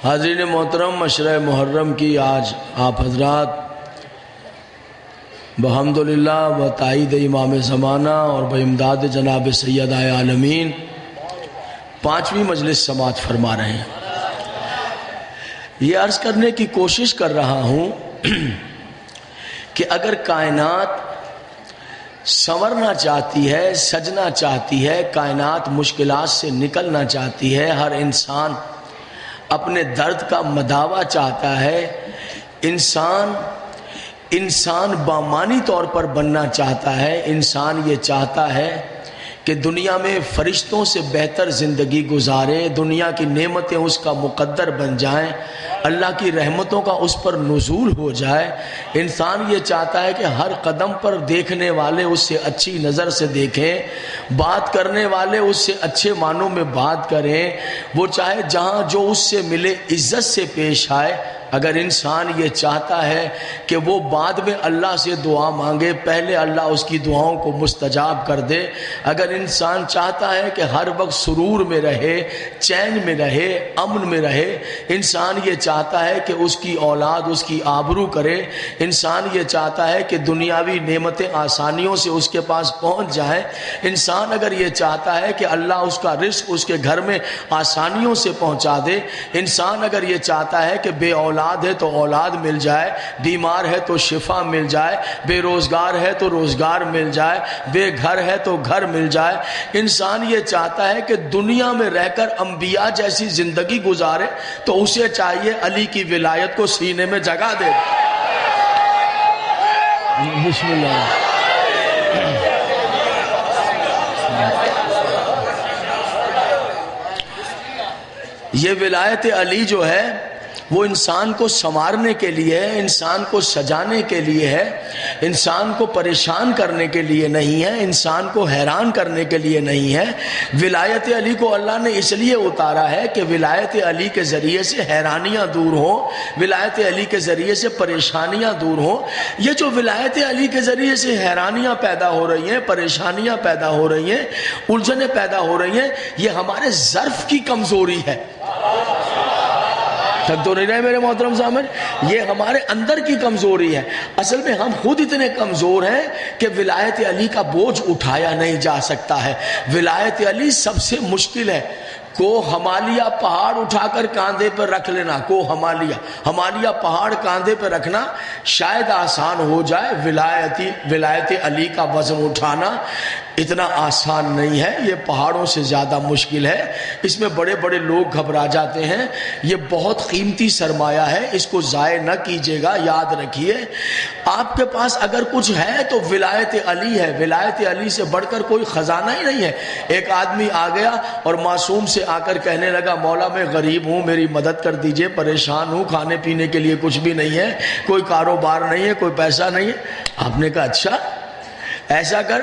حاضرین محترم، عشرہ محرم کی آج آپ حضرات بحمدللہ و تائید امام زمانہ اور بامداد جناب سید عالمین 5ویں مجلس سماعت فرما رہے ہیں۔ یہ عرض کرنے کی کوشش کر رہا ہوں کہ اگر کائنات سنورنا چاہتی ہے، سجنا چاہتی ہے، کائنات مشکلات سے نکلنا چاہتی ہے، ہر انسان اپنے درد کا مداوع چاہتا ہے، انسان بامانی طور پر بننا چاہتا ہے، انسان یہ چاہتا ہے کہ دنیا میں فرشتوں سے بہتر زندگی گزارے، دنیا کی نعمتیں اس کا مقدر بن جائیں، اللہ کی رحمتوں کا اس پر نزول ہو جائے۔ انسان یہ چاہتا ہے کہ ہر قدم پر دیکھنے والے اس سے اچھی نظر سے دیکھیں، بات کرنے والے اس سے اچھے معنوں میں بات کریں، وہ چاہے جہاں جو اس سے ملے عزت سے پیش آئے۔ اگر انسان یہ چاہتا ہے کہ وہ بعد میں اللہ سے دعا مانگے، پہلے اللہ اس کی دعاؤں کو مستجاب کر دے، اگر انسان چاہتا ہے کہ ہر وقت سرور میں رہے، چین میں رہے، امن میں رہے، انسان یہ چاہتا ہے کہ اس کی اولاد اس کی آبرو کرے، انسان یہ چاہتا ہے کہ دنیاوی نعمتیں آسانیوں سے اس کے پاس پہنچ جائیں، انسان اگر یہ چاہتا ہے کہ اللہ اس کا رزق اس کے گھر میں آسانیوں سے پہنچا دے، انسان اگر یہ چاہتا ہے کہ بے اولاد ہے تو اولاد مل جائے، بیمار ہے تو شفا مل جائے، بے روزگار ہے تو روزگار مل جائے، بے گھر ہے تو گھر مل جائے، انسان یہ چاہتا ہے کہ دنیا میں رہ کر انبیاء جیسی زندگی گزارے، تو اسے چاہیے علی کی ولایت کو سینے میں جگہ دے۔ بسم اللہ۔ یہ ولایت علی جو ہے وہ انسان کو سنوارنے کے لیے ہے، انسان کو سجانے کے لیے ہے، انسان کو پریشان کرنے کے لیے نہیں ہے، انسان کو حیران کرنے کے لیے نہیں ہے۔ ولایت علی کو اللہ نے اس لیے اتارا ہے کہ ولایت علی کے ذریعے سے حیرانیاں دور ہوں، ولایت علی کے ذریعے سے پریشانیاں دور ہوں۔ یہ جو ولایت علی کے ذریعے سے حیرانیاں پیدا ہو رہی ہیں، پریشانیاں پیدا ہو رہی ہیں، الجھنیں پیدا ہو رہی ہیں، یہ ہمارے ظرف کی کمزوری ہے۔ تک تو نہیں رہے میرے محترم سامنے، یہ ہمارے اندر کی کمزوری ہے۔ اصل میں ہم خود اتنے کمزور ہیں کہ ولایت علی کا بوجھ اٹھایا نہیں جا سکتا ہے۔ ولایت علی سب سے مشکل ہے۔ کو ہمالیہ پہاڑ اٹھا کر کاندھے پر رکھ لینا، کو ہمالیہ پہاڑ کاندھے پر رکھنا شاید آسان ہو جائے، ولایت علی کا وزن اٹھانا اتنا آسان نہیں ہے، یہ پہاڑوں سے زیادہ مشکل ہے۔ اس میں بڑے بڑے لوگ گھبرا جاتے ہیں، یہ بہت قیمتی سرمایہ ہے، اس کو ضائع نہ کیجیے گا۔ یاد رکھیے آپ کے پاس اگر کچھ ہے تو ولایت علی ہے، ولایت علی سے بڑھ کر کوئی خزانہ ہی نہیں ہے۔ ایک آدمی آ گیا اور معصوم سے آ کر کہنے لگا، مولا میں غریب ہوں، میری مدد کر دیجئے، پریشان ہوں، کھانے پینے کے لیے کچھ بھی نہیں ہے، کوئی کاروبار نہیں ہے، کوئی پیسہ نہیں ہے۔ آپ نے کہا اچھا ایسا کر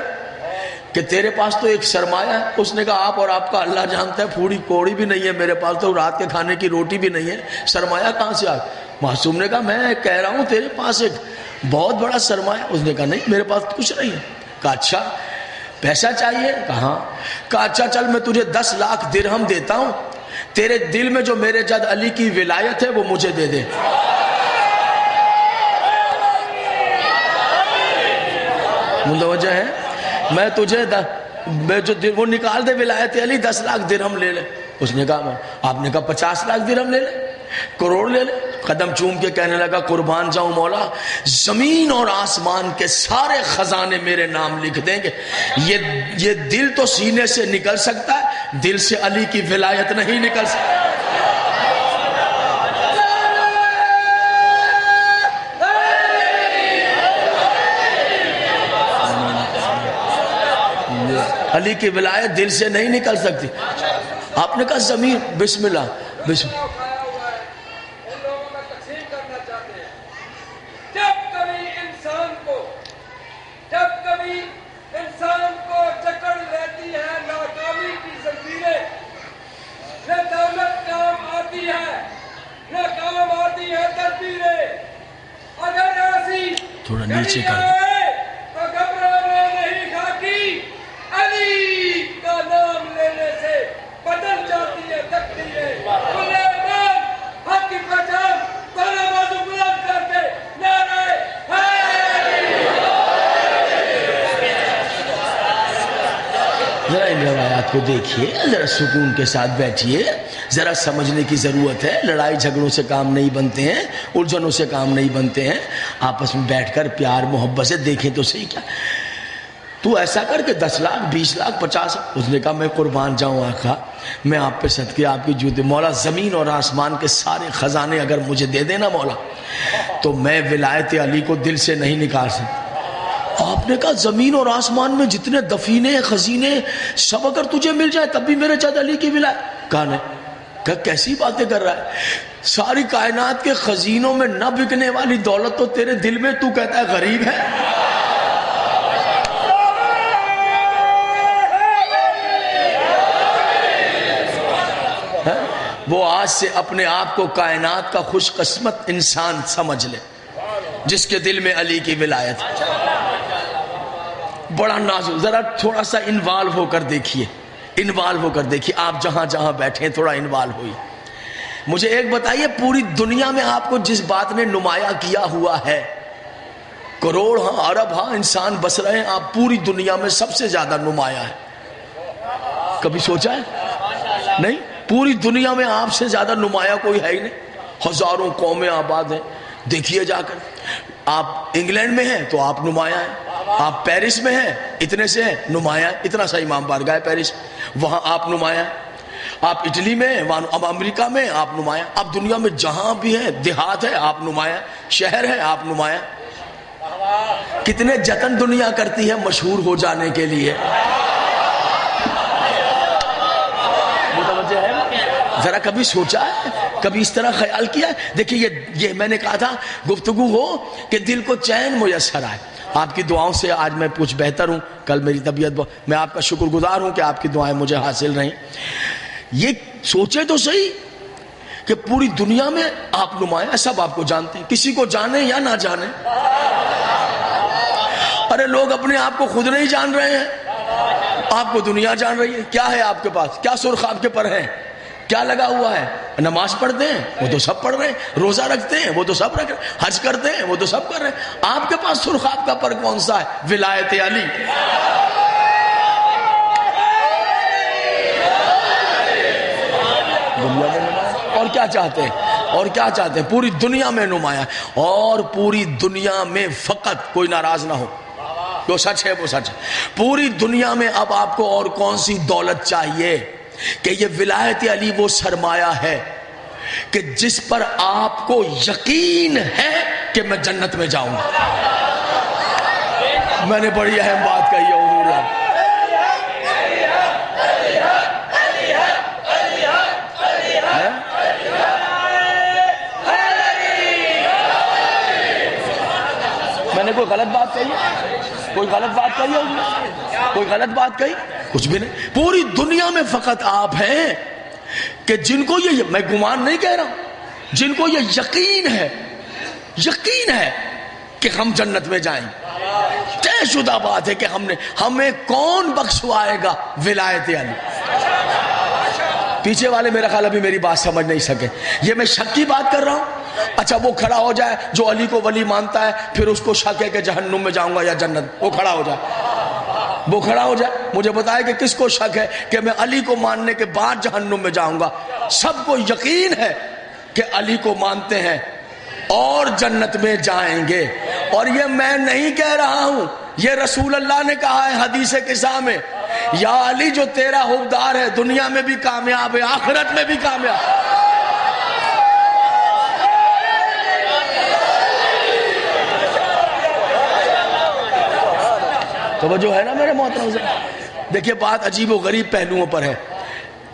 کہ تیرے پاس تو ایک سرمایہ ہے۔ اس نے کہا آپ اور آپ کا اللہ جانتا ہے، پھوڑی کوڑی بھی نہیں ہے میرے پاس، تو رات کے کھانے کی روٹی بھی نہیں ہے، سرمایہ کہاں سے آ؟ معصوم نے کہا میں کہہ رہا ہوں تیرے پاس ایک بہت بڑا سرمایہ۔ اس نے کہا نہیں میرے پاس کچھ نہیں ہے۔ کہا اچھا پیسہ چاہیے؟ کہا اچھا چل میں تجھے 10 لاکھ درہم دیتا ہوں، تیرے دل میں جو میرے جد علی کی ولایت ہے وہ مجھے دے دے۔ متوجہ ہے؟ میں تجھے وہ نکال دے ولایت علی، 10 لاکھ درہم لے لے۔ اس نے کہا آپ نے کہا 50 لاکھ درہم لے لے، کروڑ لے لے۔ قدم چوم کے کہنے لگا قربان جاؤں مولا، زمین اور آسمان کے سارے خزانے میرے نام لکھ دیں گے، یہ دل تو سینے سے نکل سکتا ہے، دل سے علی کی ولایت نہیں نکل سکتا۔ علی کی ولایت دل سے نہیں نکل سکتی۔ آپ نے کہا زمین، بسم اللہ بسم اللہ۔ جکڑ لیتی ہے ناکامی کی زنجیریں، نہ دولت کام آتی ہے نہ کام آتی ہے تدبیریں، اگر ایسی تھوڑا نیچے کر تو گھبرانا نہیں خاکی، علی کا نام لینے سے بدل جاتی ہے تقدیریں۔ سلیمان کو دیکھیے, ذرا سکون کے ساتھ بیٹھیے, ذرا سمجھنے کی ضرورت ہے. لڑائی جھگڑوں سے کام نہیں بنتے ہیں, الجھنوں سے کام نہیں بنتے ہیں. آپس میں بیٹھ کر پیار محبت سے دیکھیں تو صحیح. کیا تو ایسا کر کے 10 لاکھ 20 لاکھ 50. اس نے کہا میں قربان جاؤں آقا, میں آپ پہ صدقے آپ کی جوتے, مولا زمین اور آسمان کے سارے خزانے اگر مجھے دے دینا مولا, تو میں ولایت علی کو دل سے نہیں نکال سکتا. آپ نے کہا زمین اور آسمان میں جتنے دفینے خزینے سب اگر تجھے مل جائے تب بھی میرے چاہت علی کی ولایت. کہا نہیں. کہا کیسی باتیں کر رہا ہے, ساری کائنات کے خزینوں میں نہ بکنے والی دولت تو تیرے دل میں, تو کہتا ہے غریب ہے. وہ آج سے اپنے آپ کو کائنات کا خوش قسمت انسان سمجھ لے جس کے دل میں علی کی ولایت ہے. بڑا نازک, ذرا تھوڑا سا انوالو ہو کر دیکھیے, انوالو ہو کر دیکھیے. آپ جہاں جہاں بیٹھے تھوڑا انوالو ہوئیے. مجھے ایک بتائیے, پوری دنیا میں آپ کو جس بات نے نمایاں کیا ہوا ہے, کروڑ ہاں ارب ہاں انسان بس رہے ہیں, آپ پوری دنیا میں سب سے زیادہ نمایاں ہے. کبھی سوچا ہے؟ نہیں. پوری دنیا میں آپ سے زیادہ نمایاں کوئی ہے ہی نہیں. ہزاروں قومیں آباد ہیں. دیکھیے جا کر, آپ انگلینڈ میں ہیں تو آپ نمایاں ہیں, آپ پیرس میں ہیں اتنے سے ہیں نمایاں, اتنا سا امام بارگاہ ہے پیرس, وہاں آپ نمایاں. آپ اٹلی میں ہیں, وہاں اب امریکہ میں آپ نمایاں. آپ دنیا میں جہاں بھی ہیں, دیہات ہے آپ نمایاں, شہر ہے آپ نمایاں. کتنے جتن دنیا کرتی ہے مشہور ہو جانے کے لیے. ذرا کبھی سوچا ہے, کبھی اس طرح خیال کیا ہے؟ دیکھیے یہ میں نے کہا تھا گفتگو ہو کہ دل کو چین میسر آئے. آپ کی دعاؤں سے آج میں کچھ بہتر ہوں. کل میری طبیعت میں آپ کا شکر گزار ہوں کہ آپ کی دعائیں مجھے حاصل رہیں. یہ سوچے تو صحیح کہ پوری دنیا میں آپ نمایاں, سب آپ کو جانتے ہیں, کسی کو جانے یا نہ جانے. ارے لوگ اپنے آپ کو خود نہیں جان رہے ہیں, آپ کو دنیا جان رہی ہے. کیا ہے آپ کے پاس, کیا سرخ آپ کے پر ہیں, کیا لگا ہوا ہے؟ نماز پڑھتے ہیں وہ تو سب پڑھ رہے ہیں, روزہ رکھتے ہیں وہ تو سب رکھ رہے ہیں, حج کرتے ہیں وہ تو سب کر رہے ہیں. آپ کے پاس سرخ آپ کا پر کون سا ہے؟ ولایت علی. دنیا میں نمایاں, اور کیا چاہتے ہیں, اور کیا چاہتے ہیں؟ پوری دنیا میں نمایاں, اور پوری دنیا میں فقط کوئی ناراض نہ ہو, جو سچ ہے وہ سچ ہے. پوری دنیا میں اب آپ کو اور کون سی دولت چاہیے کہ یہ ولایت علی وہ سرمایہ ہے کہ جس پر آپ کو یقین ہے کہ میں جنت میں جاؤں گا. میں نے بڑی اہم بات کہی ہے حضور. میں نے کوئی غلط بات کہی ہے؟ کوئی غلط بات کہی ہے؟ کوئی غلط بات کہی؟ کچھ بھی نہیں. پوری دنیا میں فقط آپ ہیں کہ جن کو یہ, میں گمان نہیں کہہ رہا ہوں, جن کو یہ یقین ہے کہ ہم جنت میں جائیں. طے شدہ بات ہے کہ ہمیں کون بخشوائے گا؟ ولایت علی. پیچھے والے میرا خیال ابھی میری بات سمجھ نہیں سکے. یہ میں شک کی بات کر رہا ہوں. اچھا وہ کھڑا ہو جائے جو علی کو ولی مانتا ہے, پھر اس کو شک ہے کہ جہنم میں جاؤں گا یا جنت, وہ کھڑا ہو جائے, وہ کھڑا ہو جائے, مجھے بتائے کہ کس کو شک ہے کہ میں علی کو ماننے کے بعد جہنم میں جاؤں گا؟ سب کو یقین ہے کہ علی کو مانتے ہیں اور جنت میں جائیں گے. اور یہ میں نہیں کہہ رہا ہوں, یہ رسول اللہ نے کہا ہے حدیث قصہ میں, یا علی جو تیرا حبدار ہے دنیا میں بھی کامیاب ہے آخرت میں بھی کامیاب. توجہ ہے نا میرے محترم سے؟ دیکھیے بات عجیب و غریب پہلوؤں پر ہے.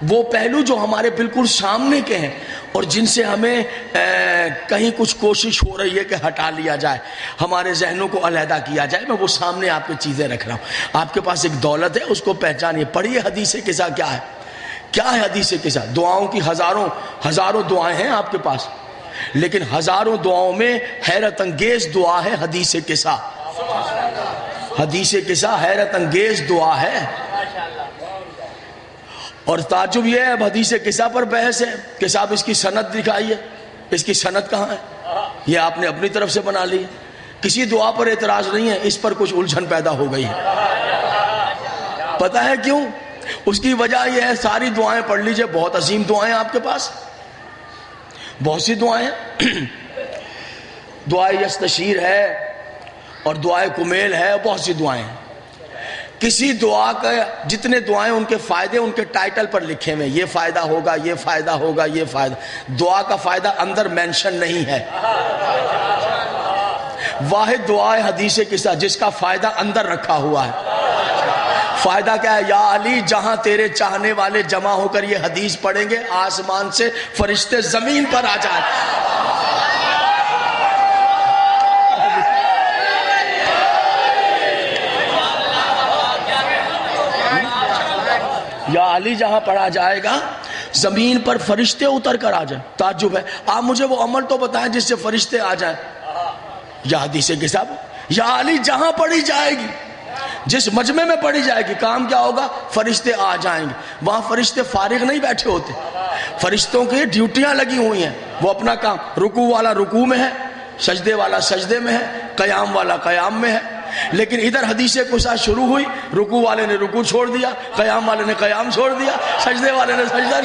وہ پہلو جو ہمارے بالکل سامنے کے ہیں اور جن سے ہمیں کہیں کچھ کوشش ہو رہی ہے کہ ہٹا لیا جائے, ہمارے ذہنوں کو علیحدہ کیا جائے, میں وہ سامنے آپ کی چیزیں رکھ رہا ہوں. آپ کے پاس ایک دولت ہے, اس کو پہچانیے. پڑھیے حدیث قصہ کیا ہے, کیا ہے حدیث قصہ. دعاؤں کی ہزاروں دعائیں ہیں آپ کے پاس, لیکن ہزاروں دعاؤں میں حیرت انگیز دعا ہے حدیث قصہ. حدیث قصہ حیرت انگیز دعا ہے. اور تعجب یہ ہے, اب حدیث قصہ پر بحث ہے کہ صاحب اس کی سند دکھائیے, اس کی سند کہاں ہے. یہ آپ نے اپنی طرف سے بنا لی. کسی دعا پر اعتراض نہیں ہے, اس پر کچھ الجھن پیدا ہو گئی ہے. پتہ ہے کیوں؟ اس کی وجہ یہ ہے، ساری دعائیں پڑھ لیجئے، بہت عظیم دعائیں آپ کے پاس، بہت سی دعائیں ہیں، دعائے یستشیر ہے اور دعائے کمیل ہے، بہت سی دعائیں ہیں۔ کسی دعا کا جتنے دعائیں ان کے فائدے ان کے ٹائٹل پر لکھے ہوئے، یہ فائدہ ہوگا، یہ فائدہ ہوگا، یہ فائدہ، دعا کا فائدہ اندر مینشن نہیں ہے۔ واحد دعا ہے حدیث قصہ جس کا فائدہ اندر رکھا ہوا ہے۔ فائدہ کیا ہے؟ یا علی جہاں تیرے چاہنے والے جمع ہو کر یہ حدیث پڑھیں گے، آسمان سے فرشتے زمین پر آ جائیں۔ یا علی جہاں پڑھا جائے گا زمین پر فرشتے اتر کر آ جائیں۔ تعجب ہے، آپ مجھے وہ عمل تو بتائیں جس سے فرشتے آ جائیں۔ یا حدیث کے صاحب، یا علی جہاں پڑھی جائے گی، جس مجمع میں پڑھی جائے گی، کام کیا ہوگا؟ فرشتے آ جائیں گے۔ وہاں فرشتے فارغ نہیں بیٹھے ہوتے، فرشتوں کی ڈیوٹیاں لگی ہوئی ہیں، وہ اپنا کام، رکوع والا رکوع میں ہے، سجدے والا سجدے میں ہے، قیام والا قیام میں ہے۔ لیکن ادھر حدیث قصہ شروع ہوئی، رکوع والے نے رکوع چھوڑ دیا، قیام والے نے قیام چھوڑ دیا، سجدے والے نے سجدہ۔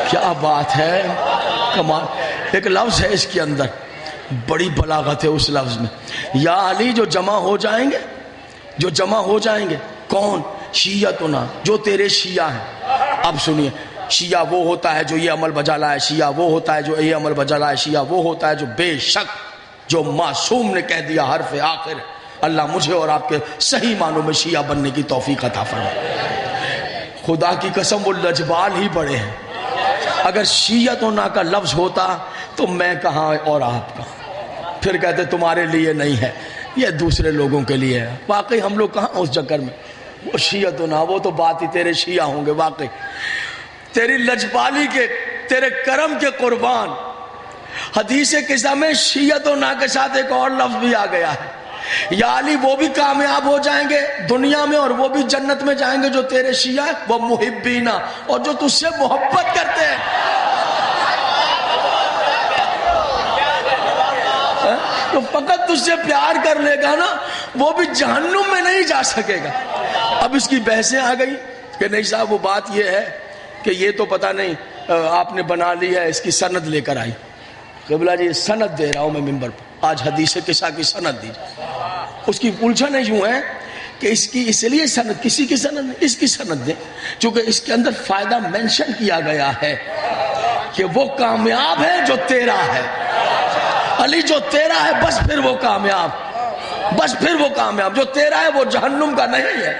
کیا بات ہے، کمال۔ ایک لفظ ہے اس کے اندر، بڑی بلاغت ہے اس لفظ میں، یا علی جو جمع ہو جائیں گے، جو جمع ہو جائیں گے، کون؟ شیعتنا، جو تیرے شیعہ ہیں۔ اب سنیے، شیعہ وہ ہوتا ہے جو یہ عمل بجا لائے، شیعہ وہ ہوتا ہے جو یہ عمل بجا لائے، شیعہ وہ ہوتا ہے جو بے شک جو معصوم نے کہہ دیا حرف آخر۔ اللہ مجھے اور آپ کے صحیح معنوں میں شیعہ بننے کی توفیق عطا فرمائے۔ خدا کی قسم وہ لجبال ہی بڑے ہیں۔ اگر شیعتنا کا لفظ ہوتا تو میں کہاں اور آپ کہاں، پھر کہتے تمہارے لیے نہیں ہے، یہ دوسرے لوگوں کے لیے ہے۔ واقعی ہم لوگ کہاں اس چکر میں، وہ شیعتنا وہ تو بات ہی تیرے شیعہ ہوں گے۔ واقعی تیری لجبالی کے، تیرے کرم کے قربان، حدیث قصہ میں شیعتنا کے ساتھ ایک اور لفظ بھی آ گیا ہے، یا علی وہ بھی کامیاب ہو جائیں گے دنیا میں اور وہ بھی جنت میں جائیں گے جو تیرے شیعہ ہیں، وہ محبینا، اور جو تجھ سے محبت کرتے ہیں۔ تو فقط تجھ سے پیار کر لے گا نا، وہ بھی جہنم میں نہیں جا سکے گا۔ اب اس کی بحثیں آ گئی کہ نہیں صاحب وہ بات یہ ہے کہ یہ تو پتہ نہیں آپ نے بنا لی ہے، اس کی سند لے کر آئی۔ قبلہ جی سند دے رہا ہوں میں ممبر پر، آج حدیث قصہ کی سند دیجیے۔ اس کی الجھن یوں ہے کہ اس کی اس لیے سند، کسی کی سند نہیں، اس کی سند دیں، چونکہ اس کے اندر فائدہ مینشن کیا گیا ہے کہ وہ کامیاب ہے جو تیرا ہے۔ علی جو تیرا ہے بس پھر وہ کامیاب، بس پھر وہ کامیاب۔ جو تیرا ہے وہ جہنم کا نہیں ہے،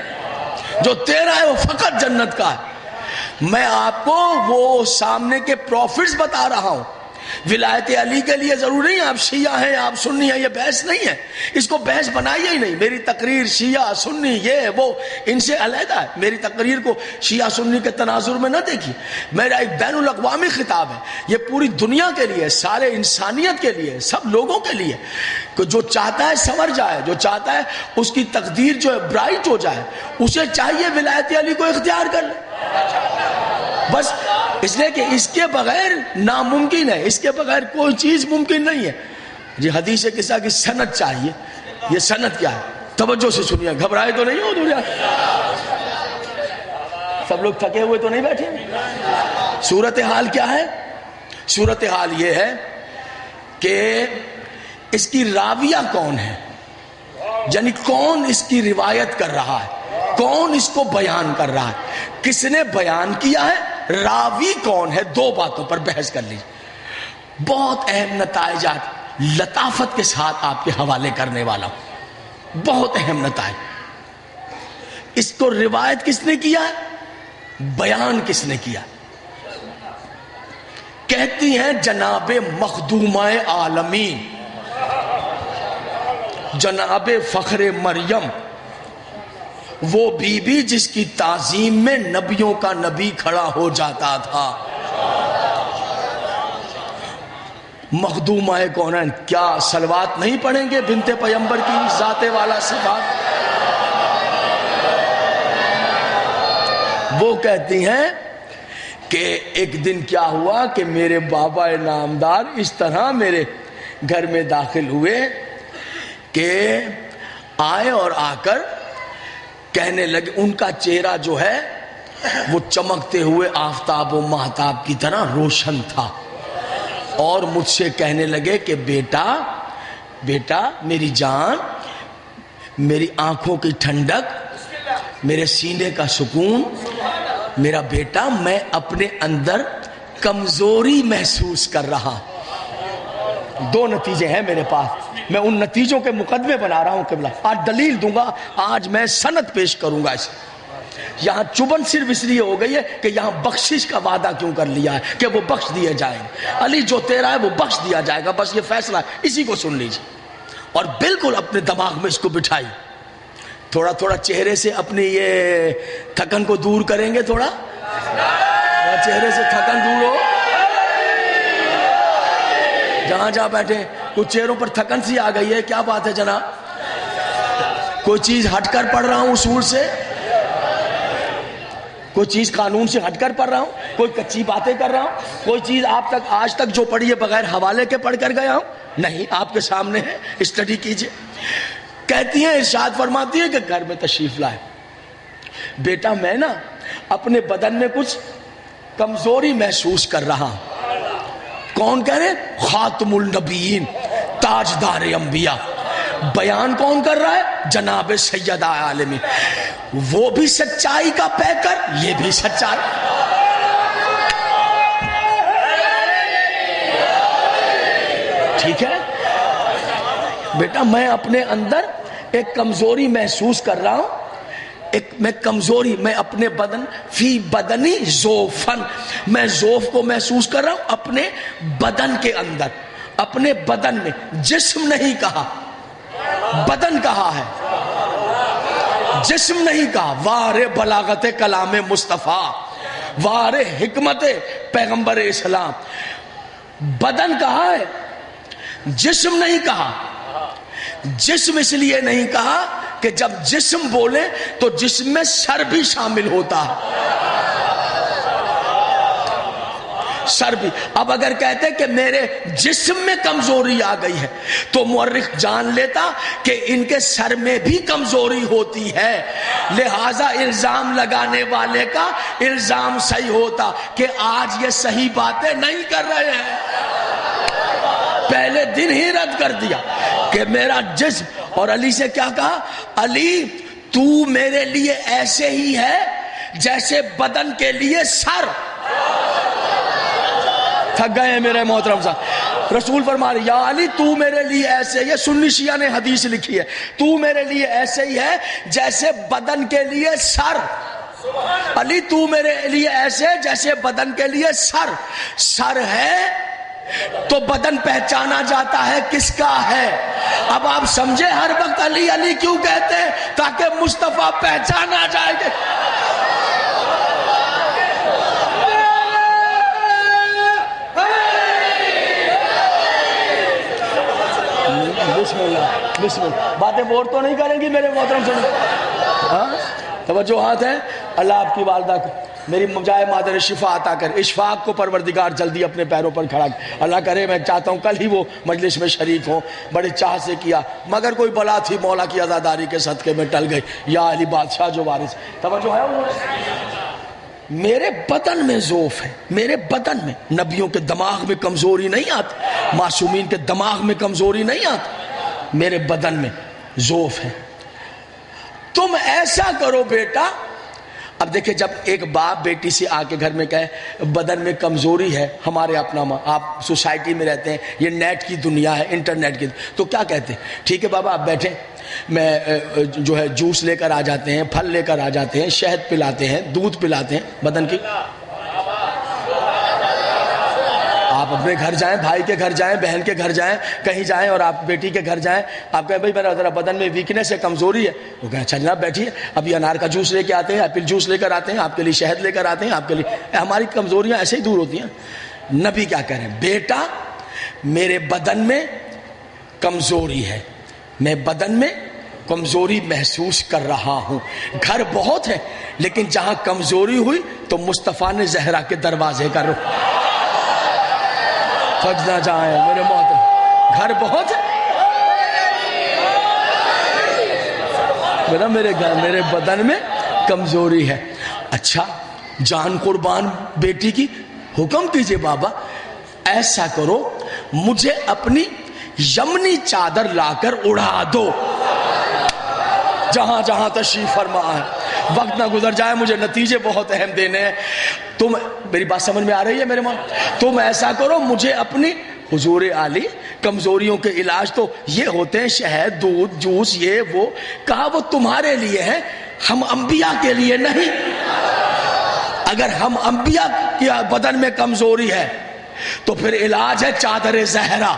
جو تیرا ہے وہ فقط جنت کا ہے۔ میں آپ کو وہ سامنے کے پروفٹس بتا رہا ہوں۔ ولایت علی کے لیے ضروری نہیں آپ شیعہ ہیں آپ سنی ہیں، یہ بحث نہیں ہے، اس کو بحث بنائیے ہی نہیں۔ میری تقریر شیعہ سنی یہ وہ ان سے علیحدہ ہے، میری تقریر کو شیعہ سنی کے تناظر میں نہ دیکھیے۔ میرا ایک بین الاقوامی خطاب ہے، یہ پوری دنیا کے لیے، سارے انسانیت کے لیے، سب لوگوں کے لیے، کہ جو چاہتا ہے سنور جائے، جو چاہتا ہے اس کی تقدیر جو ہے برائٹ ہو جائے، اسے چاہیے ولایت علی کو اختیار کر لے بس، اس لیے کہ اس کے بغیر ناممکن ہے، اس کے بغیر کوئی چیز ممکن نہیں ہے۔ جی حدیث قصہ کی سند چاہیے، یہ سند کیا ہے؟ توجہ سے سنیے، گھبرائے تو نہیں ہو دنیا، سب لوگ تھکے ہوئے تو نہیں بیٹھے۔ صورتحال کیا ہے؟ صورتحال یہ ہے کہ اس کی راویہ کون ہے، یعنی کون اس کی روایت کر رہا ہے، کون اس کو بیان کر رہا ہے، کس نے بیان کیا ہے، راوی کون ہے۔ دو باتوں پر بحث کر لیجیے، بہت اہم نتائجات لطافت کے ساتھ آپ کے حوالے کرنے والا ہوں، بہت اہم نتائج۔ اس کو روایت کس نے کیا ہے، بیان کس نے کیا؟ کہتی ہیں جناب مخدومہ عالمین، جناب فخر مریم، وہ بی بی جس کی تعظیم میں نبیوں کا نبی کھڑا ہو جاتا تھا۔ مخدومہ کونین، کیا صلوات نہیں پڑھیں گے بنت پیغمبر کی ذات والا صفات؟ وہ کہتی ہیں کہ ایک دن کیا ہوا کہ میرے بابا نامدار اس طرح میرے گھر میں داخل ہوئے کہ آئے اور آ کر کہنے لگے، ان کا چہرہ جو ہے وہ چمکتے ہوئے آفتاب و ماہتاب کی طرح روشن تھا، اور مجھ سے کہنے لگے کہ بیٹا میری جان، میری آنکھوں کی ٹھنڈک، میرے سینے کا سکون، میرا بیٹا، میں اپنے اندر کمزوری محسوس کر رہا۔ دو نتیجے ہیں میرے پاس، میں ان نتیجوں کے مقدمے بنا رہا ہوں قبلہ، آج دلیل دوں گا، آج میں سند پیش کروں گا اسے۔ یہاں چبن صرف اس لیے ہو گئی ہے کہ یہاں بخشش کا وعدہ کیوں کر لیا ہے کہ وہ بخش دیے جائیں گے، علی جو تیرا ہے وہ بخش دیا جائے گا، بس یہ فیصلہ ہے، اسی کو سن لیجیے اور بالکل اپنے دماغ میں اس کو بٹھائی۔ تھوڑا تھوڑا چہرے سے اپنی یہ تھکن کو دور کریں گے، تھوڑا چہرے سے تھکن دور ہو، جہاں بیٹھے کچھ چہروں پر تھکن سی آ گئی ہے، کیا بات ہے جناب؟ کوئی چیز ہٹ کر پڑھ رہا ہوں اصول سے، کوئی چیز قانون سے ہٹ کر پڑھ رہا ہوں، کوئی کچی باتیں کر رہا ہوں، کوئی چیز آج تک جو پڑھی ہے بغیر حوالے کے پڑھ کر گیا ہوں؟ نہیں، آپ کے سامنے ہے، اسٹڈی کیجئے۔ کہتی ہیں، ارشاد فرماتی ہے کہ گھر میں تشریف لائے، بیٹا میں نا اپنے بدن میں کچھ کمزوری محسوس کر رہا ہوں۔ کون کہہ رہے؟ خاتم النبیین، تاجدار انبیاء۔ بیان کون کر رہا ہے؟ جناب سیدہ عالمین۔ وہ بھی سچائی کا پیکر، یہ بھی سچائی۔ ٹھیک ہے بیٹا، میں اپنے اندر ایک کمزوری محسوس کر رہا ہوں، میں اپنے بدن، فی بدنی ذوفن، میں ذوف کو محسوس کر رہا ہوں اپنے بدن کے اندر، اپنے بدن میں، جسم نہیں کہا، بدن کہا ہے، جسم نہیں کہا۔ وار بلاغت کلام مصطفیٰ، وار حکمت پیغمبر اسلام، بدن کہا ہے، جسم نہیں کہا۔ جسم اس لیے نہیں کہا کہ جب جسم بولے تو جسم میں سر بھی شامل ہوتا ہے، سر بھی۔ اب اگر کہتے کہ میرے جسم میں کمزوری آ گئی ہے تو مورخ جان لیتا کہ ان کے سر میں بھی کمزوری ہوتی ہے، لہذا الزام لگانے والے کا الزام صحیح ہوتا کہ آج یہ صحیح باتیں نہیں کر رہے ہیں، پہلے دن ہی رد کر دیا کہ میرا جسم۔ اور علی سے کیا کہا؟ علی تو میرے لیے ایسے ہی ہے جیسے بدن کے لیے سر۔ تھک گئے ہیں میرے محترم صاحب، رسول فرما رہے یا علی تو میرے لیے ایسے، یہ سنی شیعہ نے حدیث لکھی ہے، تو میرے لیے ایسے ہی ہے جیسے بدن کے لیے سر۔ علی تو میرے لیے ایسے جیسے بدن کے لیے سر ہے تو بدن پہچانا جاتا ہے کس کا ہے۔ اب آپ سمجھے ہر وقت علی علی کیوں کہتے ہیں؟ تاکہ مصطفیٰ پہچانا جائے گا۔ بسم اللہ، باتیں بور تو نہیں کریں گی میرے محترم سے؟ ہاں توجہات ہے۔ اللہ آپ کی والدہ کو، میری جائے مادر شفا عطا کر، اشفاق کو پروردگار جلدی اپنے پیروں پر کھڑا کر۔ اللہ کرے، میں چاہتا ہوں کل ہی وہ مجلس میں شریک ہوں، بڑے چاہ سے کیا، مگر کوئی بلا تھی مولا کی عزاداری کے صدقے میں ٹل گئی۔ یا علی بادشاہ جو وارث، توجہ ہے وہ؟ میرے بدن میں ذوف ہے، میرے بدن میں، نبیوں کے دماغ میں کمزوری نہیں آتی، معصومین کے دماغ میں کمزوری نہیں آتی، میرے بدن میں ذوف ہے۔ تم ایسا کرو بیٹا، اب دیکھیں جب ایک باپ بیٹی سے آ کے گھر میں کہے بدن میں کمزوری ہے، ہمارے اپنا آپ سوسائٹی میں رہتے ہیں، یہ نیٹ کی دنیا ہے، انٹرنیٹ کی، تو کیا کہتے ہیں؟ ٹھیک ہے بابا آپ بیٹھیں، میں جو ہے جوس لے کر آ جاتے ہیں، پھل لے کر آ جاتے ہیں، شہد پلاتے ہیں، دودھ پلاتے ہیں بدن کی۔ آپ اپنے گھر جائیں، بھائی کے گھر جائیں، بہن کے گھر جائیں، کہیں جائیں اور آپ بیٹی کے گھر جائیں، آپ کہیں بھائی میرا ذرا بدن میں ویکنیس ہے، کمزوری ہے، وہ کہیں اچھا جناب بیٹھیے، ابھی انار کا جوس لے کے آتے ہیں، ایپل جوس لے کر آتے ہیں، آپ کے لیے شہد لے کر آتے ہیں، آپ کے لیے، ہماری کمزوریاں ایسے ہی دور ہوتی ہیں۔ نبی کیا کہہ رہے ہیں؟ بیٹا میرے بدن میں کمزوری ہے، میں بدن میں کمزوری محسوس کر رہا ہوں، گھر بہت ہے لیکن جہاں کمزوری ہوئی تو مصطفیٰ نے زہرا کے دروازے کا رخ۔ تھک نہ جائیں میرے محترم، گھر بہت میرے بدن میں کمزوری ہے. اچھا جان قربان بیٹی کی حکم کیجئے بابا. ایسا کرو مجھے اپنی یمنی چادر لا کر اڑا دو جہاں جہاں تشریف فرما ہے. وقت نہ گزر جائے, مجھے نتیجے بہت اہم دینے ہیں. تم میری بات سمجھ میں آ رہی ہے میرے ماں؟ تم ایسا کرو مجھے اپنی حضور عالی کمزوریوں کے علاج تو یہ ہوتے ہیں شہد دودھ جوس یہ وہ. کہا وہ تمہارے لیے ہے, ہم انبیاء کے لیے نہیں. اگر ہم انبیاء کی بدن میں کمزوری ہے تو پھر علاج ہے چادر زہرا.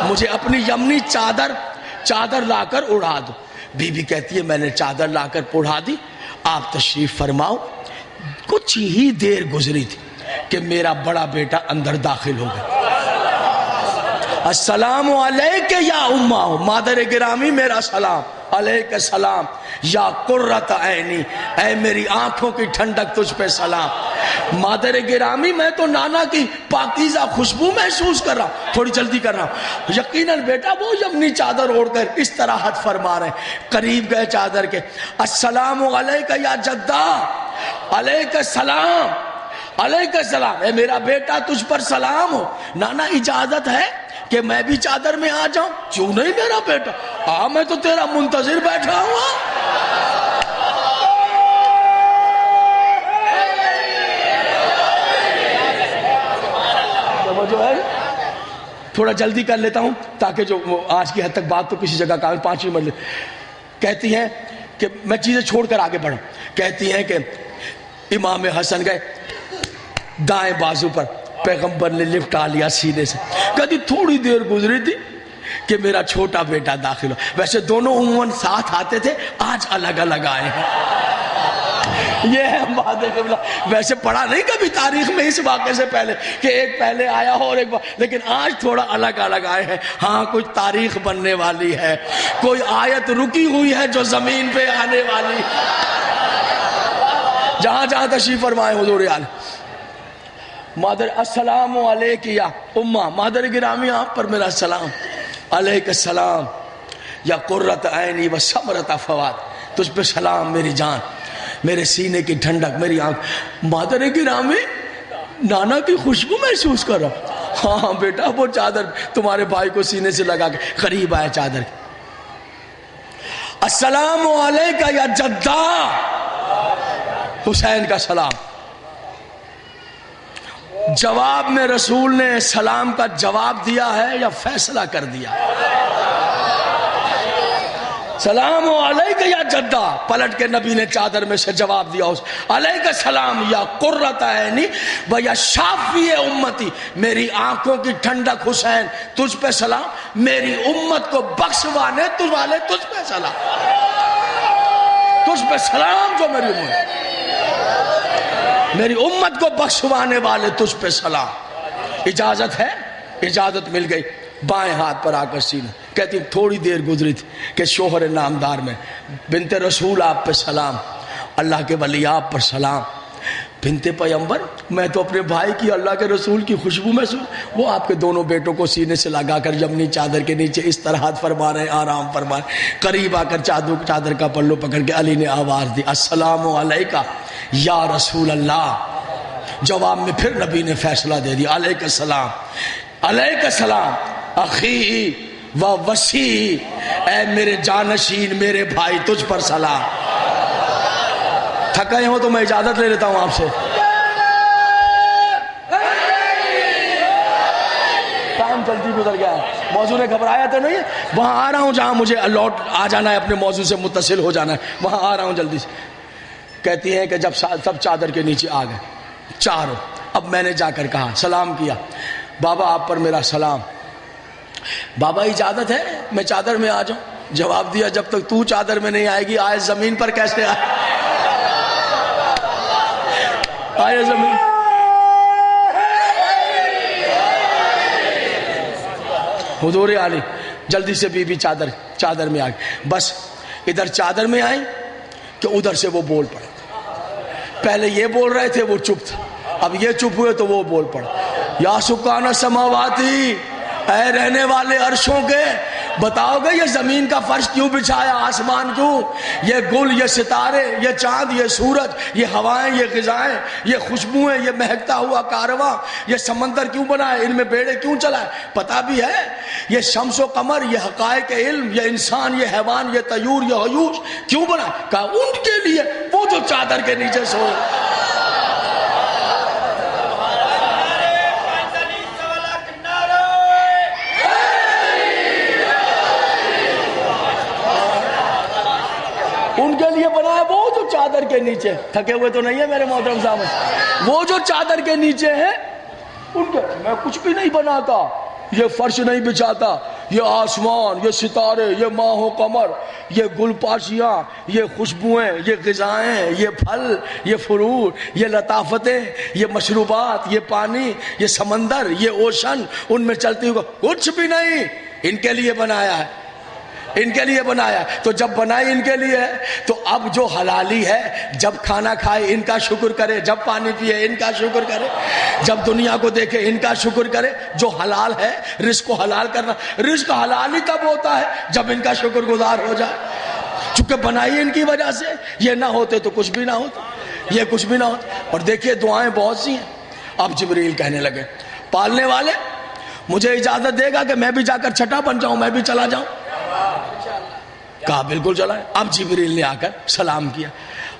مجھے اپنی یمنی چادر لا کر اڑا دو. بی بی کہتی ہے میں نے چادر لا کر اڑا دی, آپ تشریف فرماؤ. کچھ ہی دیر گزری تھی کہ میرا بڑا بیٹا اندر داخل ہو گیا. السلام علیک یا امہ, مادر گرامی میرا سلام. علیک السلام یا قرۃ عینی, اے میری آنکھوں کی ٹھنڈک تجھ پہ سلام. مادر گرامی میں تو نانا کی پاکیزہ خوشبو محسوس کر رہا ہوں, تھوڑی جلدی کر رہا ہوں. یقیناً بیٹا وہ یمنی چادر اوڑھ کر اس طرح حد فرما رہے ہیں. قریب گئے چادر کے. السلام علیک یا جدہ, علیک السلام علیک السلام, اے میرا بیٹا تجھ پر سلام ہو. نانا اجازت ہے کہ میں بھی چادر میں آ جاؤں؟ کیوں نہیں میرا بیٹا, میں تو تیرا منتظر بیٹھا ہوں. جو ہے تھوڑا جلدی کر لیتا ہوں تاکہ جو آج کی حد تک بات تو کسی جگہ کا 5 منٹ. کہتی ہیں کہ میں چیزیں چھوڑ کر آگے بڑھوں. کہتی ہیں کہ امام حسن گئے, دائیں بازو پر پیغمبر نے لپٹا لیا سینے سے. کہتی تھوڑی دیر گزری تھی کہ میرا چھوٹا بیٹا داخل ہو. ویسے دونوں عموماً ساتھ آتے تھے, آج الگ الگ آئے ہیں. یہ ہے بات ہے. ویسے پڑھا نہیں کبھی تاریخ میں اس واقعے سے پہلے کہ ایک پہلے آیا ہو اور ایک لیکن آج تھوڑا الگ الگ آئے ہیں. ہاں کچھ تاریخ بننے والی ہے, کوئی آیت رکی ہوئی ہے جو زمین پہ آنے والی. جہاں جہاں تشریف فرمائے حضور عالم. مادر السلام علیک یا امہ, مادر گرامی آپ پر میرا سلام. علیک السلام یا قرۃ عینی و ثمرۃ فؤاد, تجھ پہ سلام میری جان, میرے سینے کی ٹھنڈک میری آنکھ. مادر گرامی نانا کی خوشبو محسوس کر رہا. ہاں بیٹا وہ چادر تمہارے بھائی کو سینے سے لگا کے قریب آئے چادر. السلام علیک یا جدہ, حسین کا سلام. جواب میں رسول نے سلام کا جواب دیا ہے یا فیصلہ کر دیا؟ سلام علیک یا جدہ. پلٹ کے نبی نے چادر میں سے جواب دیا, علیک السلام یا قرۃ عینی و یا شافی امتی, میری آنکھوں کی ٹھنڈک حسین تجھ پہ سلام, میری امت کو بخشوانے تجھ والے تجھ پہ سلام. تجھ پہ سلام جو میری امت, میری امت کو بخشوانے والے تجھ پہ سلام. اجازت ہے, اجازت مل گئی. بائیں ہاتھ پر آ کر سینا. کہتی تھوڑی دیر گزری تھی کہ شوہر نامدار میں بنت رسول آپ پہ سلام, اللہ کے ولی آپ پر سلام. بنت پیغمبر میں تو اپنے بھائی کی اللہ کے رسول کی خوشبو محسوس. وہ آپ کے دونوں بیٹوں کو سینے سے لگا کر یمنی چادر کے نیچے اس طرح ہاتھ فرما رہے, آرام فرما رہے. قریب آ کر چادر کا پلو پکڑ کے علی نے آواز دی, السلام علیکہ یا رسول اللہ. جواب میں پھر نبی نے فیصلہ دے دیا, علیک السلام علیک السلام اخی و وسیع, اے میرے جانشین میرے بھائی تجھ پر سلام. تھکے ہو تو میں اجازت لے لیتا ہوں آپ سے. ٹائم جلدی گزر گیا ہے. موضوع نے گھبرایا تو نہیں ہے. وہاں آ رہا ہوں جہاں مجھے لوٹ آ جانا ہے, اپنے موضوع سے متصل ہو جانا ہے, وہاں آ رہا ہوں جلدی سے. کہتی ہیں کہ جب سب چادر کے نیچے آ گئے چاروں, اب میں نے جا کر کہا, سلام کیا, بابا آپ پر میرا سلام. بابا اجازت ہے میں چادر میں آ جاؤں؟ جواب دیا جب تک تو چادر میں نہیں آئے گی آئے زمین پر کیسے آئے زمین. حضور علی جلدی سے بی بی چادر میں آ گئی. بس ادھر چادر میں آئیں کہ ادھر سے وہ بول پڑے. پہلے یہ بول رہے تھے وہ چپ تھا, اب یہ چپ ہوئے تو وہ بول پڑا, یا سکان السماواتی اے رہنے والے عرشوں کے، بتاؤ گے یہ زمین کا فرش کیوں بچھایا، آسمان کیوں، یہ گل، یہ ستارے، یہ چاند، یہ سورج، یہ ہوائیں، یہ غذائیں، یہ خوشبوئیں، یہ مہکتا ہوا کارواں، یہ سمندر کیوں بنائے، ان میں بیڑے کیوں چلائے؟ پتہ بھی ہے یہ شمس و قمر، یہ حقائق علم، یہ انسان، یہ حیوان، یہ طیور، یہ حیوش کیوں بنائے؟ کہا ان کے لیے وہ جو چادر کے نیچے سوئے۔ ان کے لیے بنایا وہ جو چادر کے نیچے، تھکے ہوئے تو نہیں ہے میرے محترم صاحب، وہ جو چادر کے نیچے ہیں ان کے، میں کچھ بھی نہیں بناتا، یہ فرش نہیں بچھاتا، یہ آسمان، یہ ستارے، یہ ماہ و قمر، یہ گل پاشیاں، یہ خوشبوئیں، یہ غذائیں، یہ پھل، یہ فروٹ، یہ لطافتیں، یہ مشروبات، یہ پانی، یہ سمندر، یہ اوشن، ان میں چلتی ہوگا، کچھ بھی نہیں، ان کے لیے بنایا ہے، ان کے لیے بنایا۔ تو جب بنائی ان کے لیے ہے تو اب جو حلالی ہے، جب کھانا کھائے ان کا شکر کرے، جب پانی پیے ان کا شکر کرے، جب دنیا کو دیکھے ان کا شکر کرے۔ جو حلال ہے، رزق کو حلال کرنا، رزق حلال ہی تب ہوتا ہے جب ان کا شکر گزار ہو جائے، چونکہ بنائی ان کی وجہ سے، یہ نہ ہوتے تو کچھ بھی نہ ہوتا، یہ کچھ بھی نہ ہوتا۔ اور دیکھیے دعائیں بہت سی ہیں۔ اب جبریل کہنے لگے، پالنے والے مجھے اجازت دے گا کہ میں بھی جا کر چھٹا بن جاؤں، میں بھی چلا جاؤں؟ کہا بالکل چلائیں۔ اب جبریل نے آ کر سلام کیا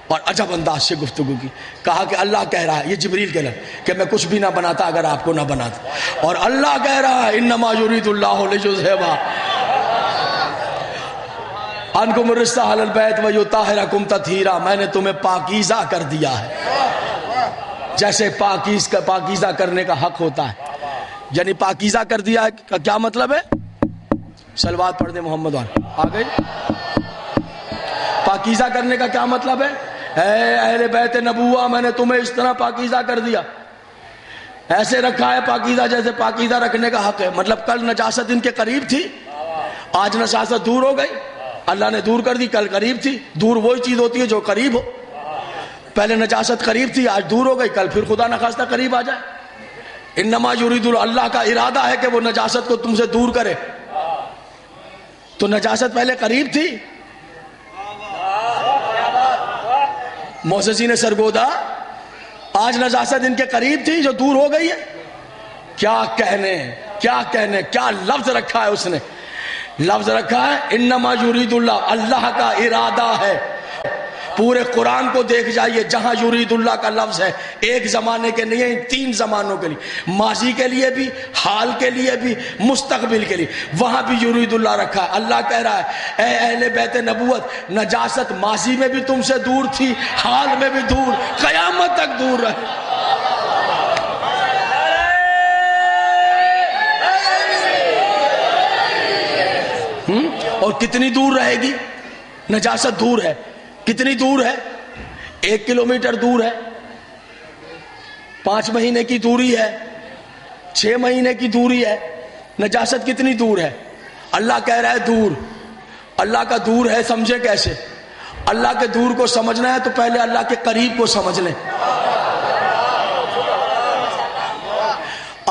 اور عجب انداز سے گفتگو کی، کہا کہ اللہ کہہ رہا ہے، یہ جبریل کہہ رہا ہے کہ میں کچھ بھی نہ بناتا اگر آپ کو نہ بناتا، اور اللہ کہہ رہا ہے انما یرید اللہ لیذھب عنکم الرجس اہل البیت ویطہرکم تطہیرا، میں نے تمہیں پاکیزہ کر دیا ہے، جیسے پاکیزہ کرنے کا حق ہوتا ہے، یعنی پاکیزہ کر دیا ہے کا کیا مطلب ہے؟ صلوات پڑھ دیں محمد آ گئی۔ پاکیزہ کرنے کا کیا مطلب ہے؟ اے اہل بیت نبوہ، میں نے تمہیں اس طرح پاکیزہ کر دیا، ایسے رکھا ہے پاکیزہ جیسے پاکیزہ رکھنے کا حق ہے۔ مطلب کل نجاست ان کے قریب تھی، آج نجاست دور ہو گئی، اللہ نے دور کر دی، کل قریب تھی۔ دور وہی چیز ہوتی ہے جو قریب ہو، پہلے نجاست قریب تھی، آج دور ہو گئی، کل پھر خدا نخواستہ قریب آ جائے۔ انما یرید اللہ کا ارادہ ہے کہ وہ نجاست کو تم سے دور کرے، تو نجاست پہلے قریب تھی، موسسین سرگودا، آج نجاست ان کے قریب تھی جو دور ہو گئی ہے۔ کیا کہنے کیا لفظ رکھا ہے اس نے، لفظ رکھا ہے انما یرید اللہ، اللہ کا ارادہ ہے۔ پورے قرآن کو دیکھ جائیے، جہاں یرید اللہ کا لفظ ہے، ایک زمانے کے نہیں ہے، تین زمانوں کے لیے، ماضی کے لیے بھی، حال کے لیے بھی، مستقبل کے لیے، وہاں بھی یرید اللہ رکھا ہے۔ اللہ کہہ رہا ہے اے اہل بیت نبوت، نجاست ماضی میں بھی تم سے دور تھی، حال میں بھی دور، قیامت تک دور رہے۔ اور کتنی دور رہے گی؟ نجاست دور ہے، کتنی دور ہے؟ 1 کلومیٹر دور ہے، 5 مہینے کی دوری ہے، 6 مہینے کی دوری ہے۔ نجاست کتنی دور ہے؟ اللہ کہہ رہا ہے دور۔ اللہ کا دور ہے سمجھے کیسے؟ اللہ کے دور کو سمجھنا ہے تو پہلے اللہ کے قریب کو سمجھ لیں۔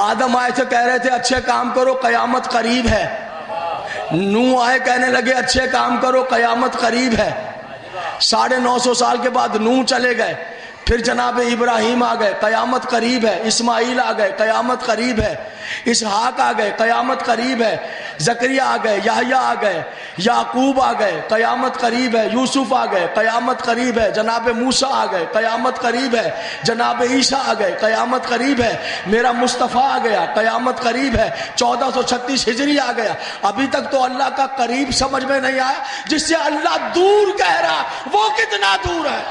آدم آئے تھے کہہ رہے تھے اچھے کام کرو قیامت قریب ہے، نوح آئے کہنے لگے اچھے کام کرو قیامت قریب ہے، 950 سال کے بعد نوح چلے گئے، پھر جناب ابراہیم آ گئے، قیامت قریب ہے، اسماعیل آ گئے، قیامت قریب ہے، اسحاق آ گئے، قیامت قریب ہے، زکریا آ گئے، یحییٰ آ گئے، یعقوب آ گئے، قیامت قریب ہے، یوسف آ گئے، قیامت قریب ہے، جناب موسیٰ آ گئے، قیامت قریب ہے، جناب عیسیٰ آ گئے، قیامت قریب ہے، میرا مصطفیٰ آ گیا، قیامت قریب ہے، 1436 ہجری آ گیا۔ ابھی تک تو اللہ کا قریب سمجھ میں نہیں آیا، جس سے اللہ دور کہہ رہا وہ کتنا دور ہے۔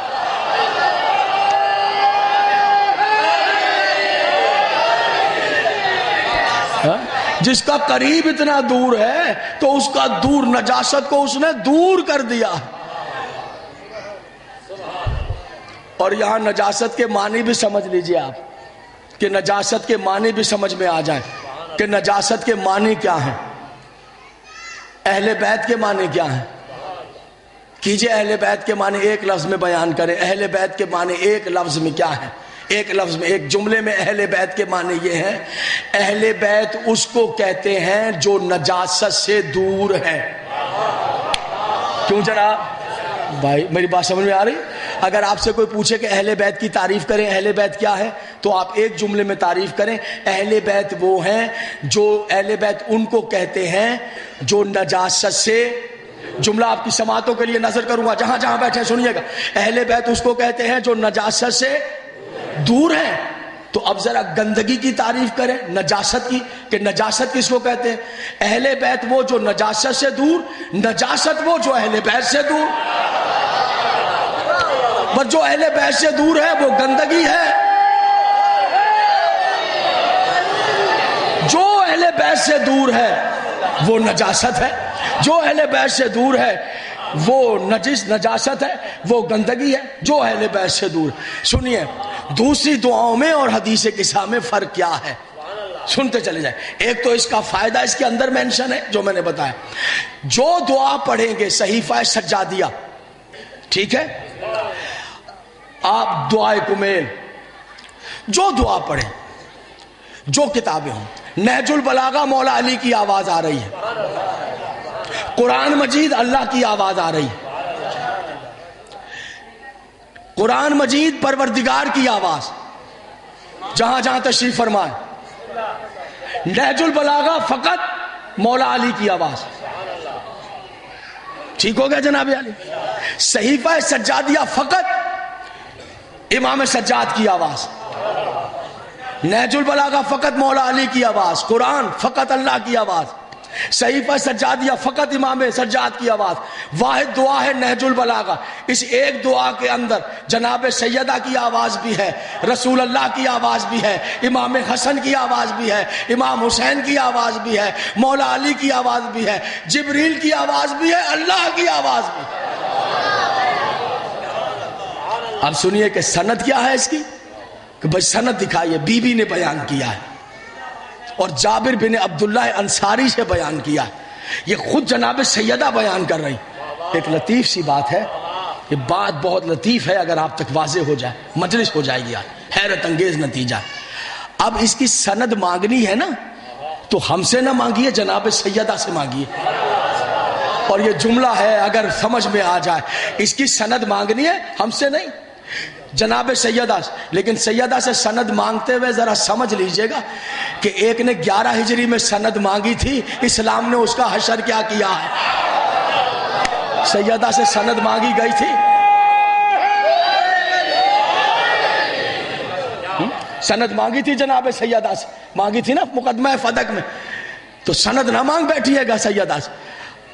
جس کا قریب اتنا دور ہے تو اس کا دور، نجاست کو اس نے دور کر دیا۔ اور یہاں نجاست کے معنی بھی سمجھ لیجئے آپ، کہ نجاست کے معنی بھی سمجھ میں آ جائیں کہ نجاست کے معنی کیا ہیں، اہل بیت کے معنی کیا ہیں۔ کیجئے اہل بیت کے معنی ایک لفظ میں بیان کریں، اہل بیت کے معنی ایک لفظ میں کیا ہے؟ ایک لفظ میں، ایک جملے میں اہل بیت کے معنی یہ ہیں، اہل بیت اس کو کہتے ہیں جو نجاست سے دور ہے۔ کیوں جناب بھائی، میری بات سمجھ میں آ رہی؟ اگر آپ سے کوئی پوچھے کہ اہل بیت کی تعریف کریں، اہل بیت کیا ہے، تو آپ ایک جملے میں تعریف کریں، اہل بیت وہ ہیں جو، اہل بیت ان کو کہتے ہیں جو نجاست سے، جملہ آپ کی سماعتوں کے لیے نظر کروں گا، جہاں جہاں بیٹھے سنیے گا، اہل بیت اس کو کہتے ہیں جو نجاست سے دور ہے۔ تو اب ذرا گندگی کی تعریف کریں، نجاست کی، کہ نجاست کس کو کہتے ہیں؟ اہل بیت وہ جو نجاست سے دور، نجاست وہ جو اہل بیت سے دور۔ بس جو اہل بیت سے دور ہے وہ گندگی ہے، جو اہل بیت سے دور ہے وہ نجاست ہے، جو اہل بیت سے دور ہے وہ نجاست ہے، وہ گندگی ہے، جو اہل بیت سے دور۔ سنیے دوسری دعاؤں میں اور حدیث قصہ میں فرق کیا ہے، سنتے چلے جائیں۔ ایک تو اس کا فائدہ اس کے اندر مینشن ہے جو میں نے بتایا، جو دعا پڑھیں گے صحیفہ سجادیہ، ٹھیک ہے، آپ دعائے کمیل جو دعا پڑھیں، جو کتابیں ہوں، نہج البلاغہ مولا علی کی آواز آ رہی ہے، قرآن مجید اللہ کی آواز آ رہی ہے، قرآن مجید پروردگار کی آواز جہاں جہاں تشریف فرمائے، نہج البلاغہ فقط مولا علی کی آواز، ٹھیک ہو گیا جناب علی؟ صحیفہ سجادیہ فقط امام سجاد کی آواز، نہج البلاغہ فقط مولا علی کی آواز، قرآن فقط اللہ کی آواز، صحیفہ سجادیہ فقط امام سجاد کی آواز۔ واحد دعا ہے نہج البلاغہ، اس ایک دعا کے اندر جناب سیدہ کی آواز بھی ہے، رسول اللہ کی آواز بھی ہے، امام حسن کی آواز بھی ہے، امام حسین کی آواز بھی ہے، مولا علی کی آواز بھی ہے، جبریل کی آواز بھی ہے، اللہ کی آواز بھی ہے۔ اب سنیے کہ سند کیا ہے اس کی، کہ بھائی سند دکھائیے، بی بی نے بیان کیا ہے اور جابر بن عبداللہ انصاری سے بیان کیا ہے، یہ خود جناب سیدہ بیان کر رہی۔ ایک لطیف سی بات ہے، یہ بات بہت لطیف ہے، اگر آپ تک واضح ہو جائے مجلس ہو جائے گی، حیرت انگیز نتیجہ۔ اب اس کی سند مانگنی ہے نا، تو ہم سے نہ مانگیے، جناب سیدہ سے مانگیے، اور یہ جملہ ہے اگر سمجھ میں آ جائے، اس کی سند مانگنی ہے ہم سے نہیں، جناب سیدہ سے۔ لیکن سیدہ سے سند مانگتے ہوئے ذرا سمجھ لیجئے گا کہ ایک نے 11 ہجری میں سند مانگی تھی، اسلام نے اس کا حشر کیا کیا ہے۔ سیدہ سے سند مانگی گئی تھی، سند مانگی تھی جناب سیدہ سے، مانگی تھی نا مقدمہ فدق میں، تو سند نہ مانگ بیٹھیے گا سیدہ سے۔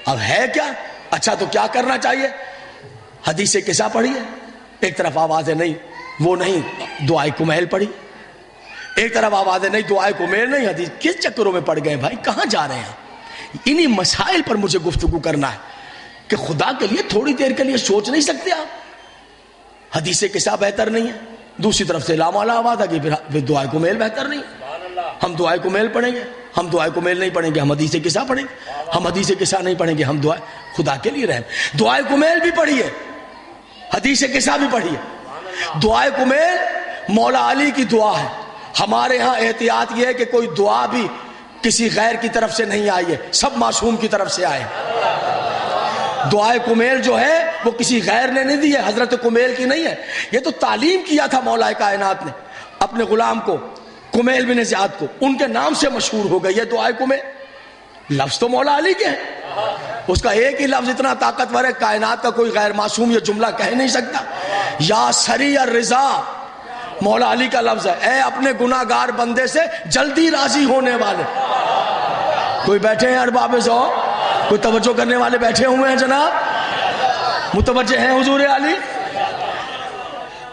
اب ہے کیا؟ اچھا تو کیا کرنا چاہیے؟ حدیث قصہ پڑھیے، ایک طرف آوازیں نہیں وہ نہیں، دعائے کمیل پڑھی، ایک طرف آوازیں نہیں دعائے کمیل نہیں، حدیث کس چکروں میں پڑ گئے بھائی، کہاں جا رہے ہیں؟ انہی مسائل پر مجھے گفتگو کرنا ہے کہ خدا کے لیے تھوڑی دیر کے لیے سوچ نہیں سکتے آپ؟ حدیث قصہ بہتر نہیں ہے، دوسری طرف سے لامالا آواز آ گئی، پھر دعائے کمیل بہتر نہیں، ہم دعائے کمیل پڑھیں گے، ہم دعائے کمیل نہیں پڑھیں گے، ہم حدیث قصہ پڑھیں گے، ہم حدیث قصہ نہیں پڑھیں گے، ہم دعائے، خدا کے لیے رحم، دعائے کمیل بھی پڑھیے، حدیث قصہ بھی پڑھیے۔ دعائے کمیل مولا علی کی دعا ہے، ہمارے ہاں احتیاط یہ ہے کہ کوئی دعا بھی کسی غیر کی طرف سے نہیں آئی ہے، سب معصوم کی طرف سے آئے۔ دعائے کمیل جو ہے وہ کسی غیر نے نہیں دی ہے، حضرت کمیل کی نہیں ہے، یہ تو تعلیم کیا تھا مولا کائنات نے اپنے غلام کو، کمیل بن زیاد کو، ان کے نام سے مشہور ہو گئی ہے دعائے کمیل۔ لفظ تو مولا علی کے ہیں، اس کا ایک ہی لفظ اتنا طاقتور ہے، کائنات کا کوئی غیر معصوم یہ جملہ کہہ نہیں سکتا۔ یا سری الرضا مولا علی کا لفظ ہے، اے اپنے گناہگار بندے سے جلدی راضی ہونے والے۔ کوئی بیٹھے ہیں ارباب ذوق، کوئی توجہ کرنے والے بیٹھے ہوئے ہیں جناب، متوجہ ہیں حضور علی؟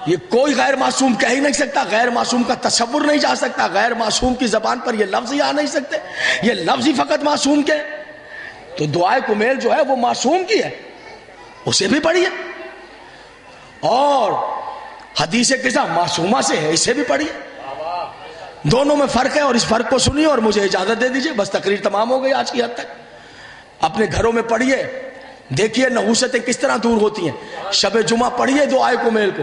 یہ کوئی غیر معصوم کہہ ہی نہیں سکتا، غیر معصوم کا تصور نہیں جا سکتا، غیر معصوم کی زبان پر یہ لفظ ہی آ نہیں سکتے، یہ لفظ ہی فقط معصوم کے۔ تو دعائے کمیل جو ہے وہ معصوم کی ہے، اسے بھی پڑھیے، اور حدیث قصہ معصومہ سے ہے، اسے بھی پڑھیے، دونوں میں فرق ہے، اور اس فرق کو سنیے اور مجھے اجازت دے دیجئے، بس تقریر تمام ہو گئی آج کی حد تک۔ اپنے گھروں میں پڑھیے، دیکھیے نحوستیں کس طرح دور ہوتی ہیں، شب جمعہ پڑھیے دعائے کمیل کو،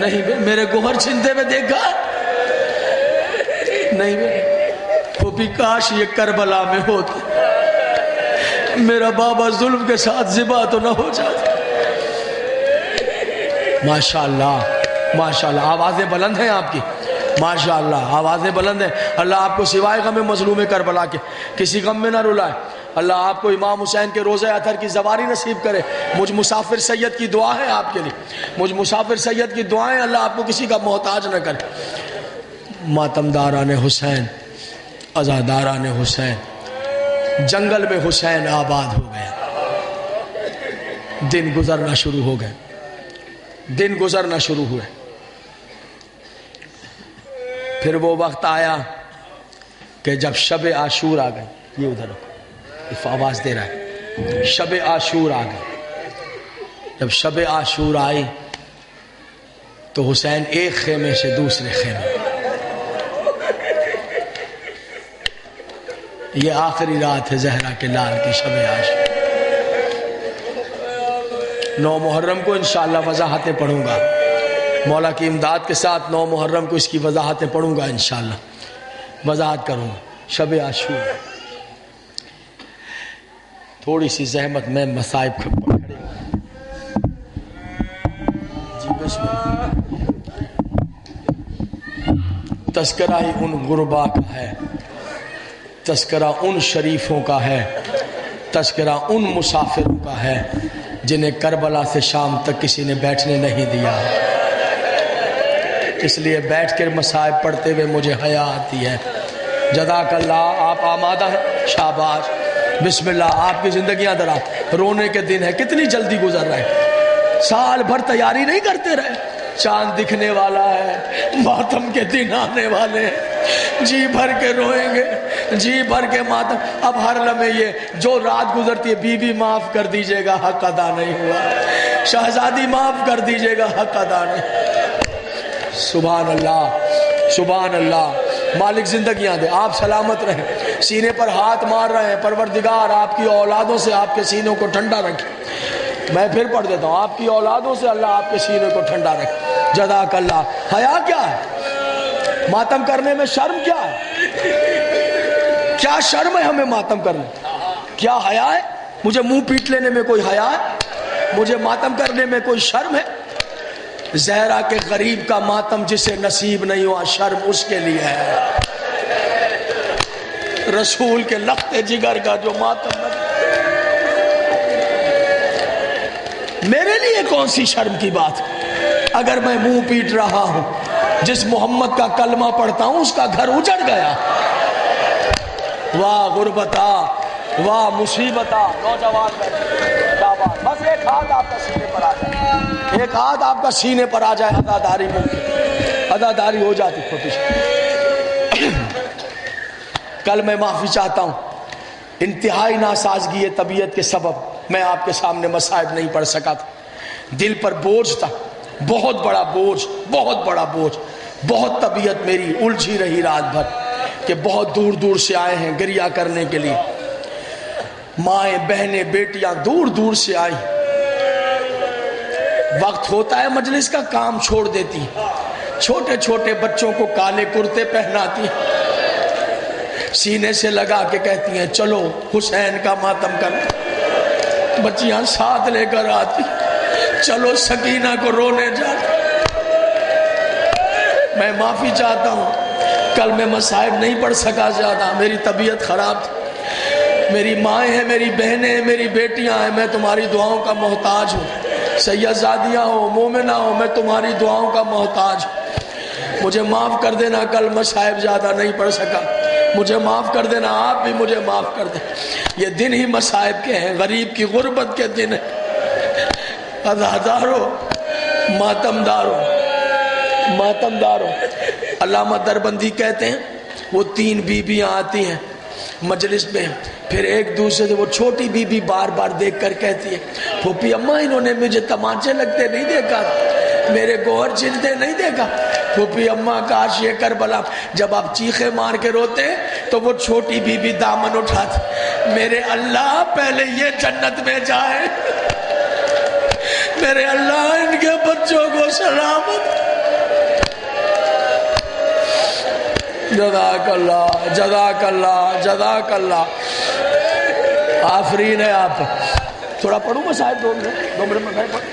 نہیں بے میرے گوہر چھنتے میں دیکھا نہیں بے پھوپھی کاش یہ کربلا میں ہوتے میرا بابا ظلم کے ساتھ ذبح تو نہ ہو جاتا. ماشاءاللہ ماشاءاللہ آوازیں بلند ہیں آپ کی ماشاءاللہ آوازیں بلند ہیں. اللہ آپ کو سوائے غم مظلوم کربلا کے کسی غم میں نہ رلائے. اللہ آپ کو امام حسین کے روزہ اطہر کی زواری نصیب کرے. مجھ مسافر سید کی دعا ہے آپ کے لیے مجھ مسافر سید کی دعائیں اللہ آپ کو کسی کا محتاج نہ کرے. ماتمداران حسین عزاداران حسین جنگل میں حسین آباد ہو گئے. دن گزرنا شروع ہو گئے دن گزرنا شروع ہوئے. پھر وہ وقت آیا کہ جب شب عاشور آ گئے. یہ ادھر آواز دے رہا ہے. شب عاشور آ گئے. جب شب عاشور آئی تو حسین ایک خیمے سے دوسرے خیمے. یہ آخری رات ہے زہرا کے لال کی شب عاشور. 9 محرم کو انشاءاللہ وضاحتیں پڑھوں گا مولا کی امداد کے ساتھ. 9 محرم کو اس کی وضاحتیں پڑھوں گا انشاءاللہ وضاحت کروں گا. شب عاشور تھوڑی سی زحمت میں مصائب کھڑے جی بسم اللہ. تذکرہ ہی ان غربا کا ہے تذکرہ ان شریفوں کا ہے تذکرہ ان مسافروں کا ہے جنہیں کربلا سے شام تک کسی نے بیٹھنے نہیں دیا. اس لیے بیٹھ کر مصائب پڑھتے ہوئے مجھے حیا آتی ہے. جزاک اللہ. آپ آمادہ ہیں شاباش بسم اللہ. آپ کی زندگیاں دراز رونے کے دن ہے کتنی جلدی گزر رہے ہیں. سال بھر تیاری نہیں کرتے رہے. چاند دکھنے والا ہے ماتم کے دن آنے والے ہیں جی بھر کے روئیں گے جی بھر کے ماتم. اب ہر لمحے یہ جو رات گزرتی ہے بی بی معاف کر دیجئے گا حق ادا نہیں ہوا. شہزادی معاف کر دیجئے گا حق ادا نہیں. سبحان اللہ سبحان اللہ. مالک زندگیاں دے. آپ سلامت رہیں. سینے پر ہاتھ مار رہے ہیں. پروردگار آپ کی اولادوں سے آپ کے سینوں کو ٹھنڈا رکھے. میں پھر پڑھ دیتا ہوں. آپ کی اولادوں سے اللہ آپ کے سینے کو ٹھنڈا رکھے. جزاک اللہ. حیا کیا ہے؟ ماتم کرنے میں شرم کیا ہے؟ کیا شرم ہے ہمیں ماتم کرنے؟ کیا حیا ہے؟ مجھے منہ پیٹ لینے میں کوئی حیا ہے؟ مجھے ماتم کرنے میں کوئی شرم ہے؟ زہرا کے غریب کا ماتم جسے نصیب نہیں ہوا شرم اس کے لیے ہے. رسول کے لخت جگر کا جو ماتم میرے لیے کون سی شرم کی بات ہے؟ اگر میں منہ پیٹ رہا ہوں جس محمد کا کلمہ پڑھتا ہوں اس کا گھر اجڑ گیا. واہ غربتا واہ مصیبتا. نوجوان بس ایک ہاتھ آپ کا سینے پر آ جائے ایک ہاتھ آپ کا سینے پر آ جائے عزاداری ممکن عزاداری ہو جاتی چھوٹی سی. کل میں معافی چاہتا ہوں. انتہائی ناسازگی طبیعت کے سبب میں آپ کے سامنے مصائب نہیں پڑھ سکا تھا. دل پر بوجھ تھا بہت بڑا بوجھ بہت بڑا بوجھ. بہت طبیعت میری الجھی رہی رات بھر کہ بہت دور دور سے آئے ہیں گریہ کرنے کے لیے. مائیں بہنیں بیٹیاں دور دور سے آئی. وقت ہوتا ہے مجلس کا کام چھوڑ دیتی. چھوٹے چھوٹے بچوں کو کالے کرتے پہناتی سینے سے لگا کے کہتی ہیں چلو حسین کا ماتم کر. بچیاں ساتھ لے کر آتی چلو سکینہ کو رونے جاتی. میں معافی چاہتا ہوں کل میں مصائب نہیں پڑھ سکا زیادہ. میری طبیعت خراب تھی. میری مائیں ہیں میری بہنیں ہیں میری بیٹیاں ہیں. میں تمہاری دعاؤں کا محتاج ہوں. سیدزادیاں ہو مومنہ ہو میں تمہاری دعاؤں کا محتاج ہوں. مجھے معاف کر دینا کل مصائب زیادہ نہیں پڑھ سکا. مجھے معاف کر دینا آپ بھی مجھے معاف کر دیں. یہ دن ہی مصائب کے ہیں غریب کی غربت کے دن ہیں. عزادارو ماتم دارو. علامہ دربندی کہتے ہیں وہ 3 بیویاں آتی ہیں مجلس میں. پھر ایک دوسرے سے وہ چھوٹی بی بی بار بار دیکھ کر کہتی ہے پھوپھی اماں انہوں نے مجھے تمانچے لگتے نہیں دیکھا میرے گوہر چھلتے نہیں دیکھا. پھوپھی اماں کاش یہ کربلا. جب آپ چیخے مار کے روتے تو وہ چھوٹی بی بی دامن اٹھاتی میرے اللہ پہلے یہ جنت میں جائے میرے اللہ ان کے بچوں کو سلامت جزاک اللہ جزاک اللہ جزاک اللہ، آفرین ہے آپ۔ تھوڑا پڑھوں میں صاحب 2 منٹ میں پڑھ،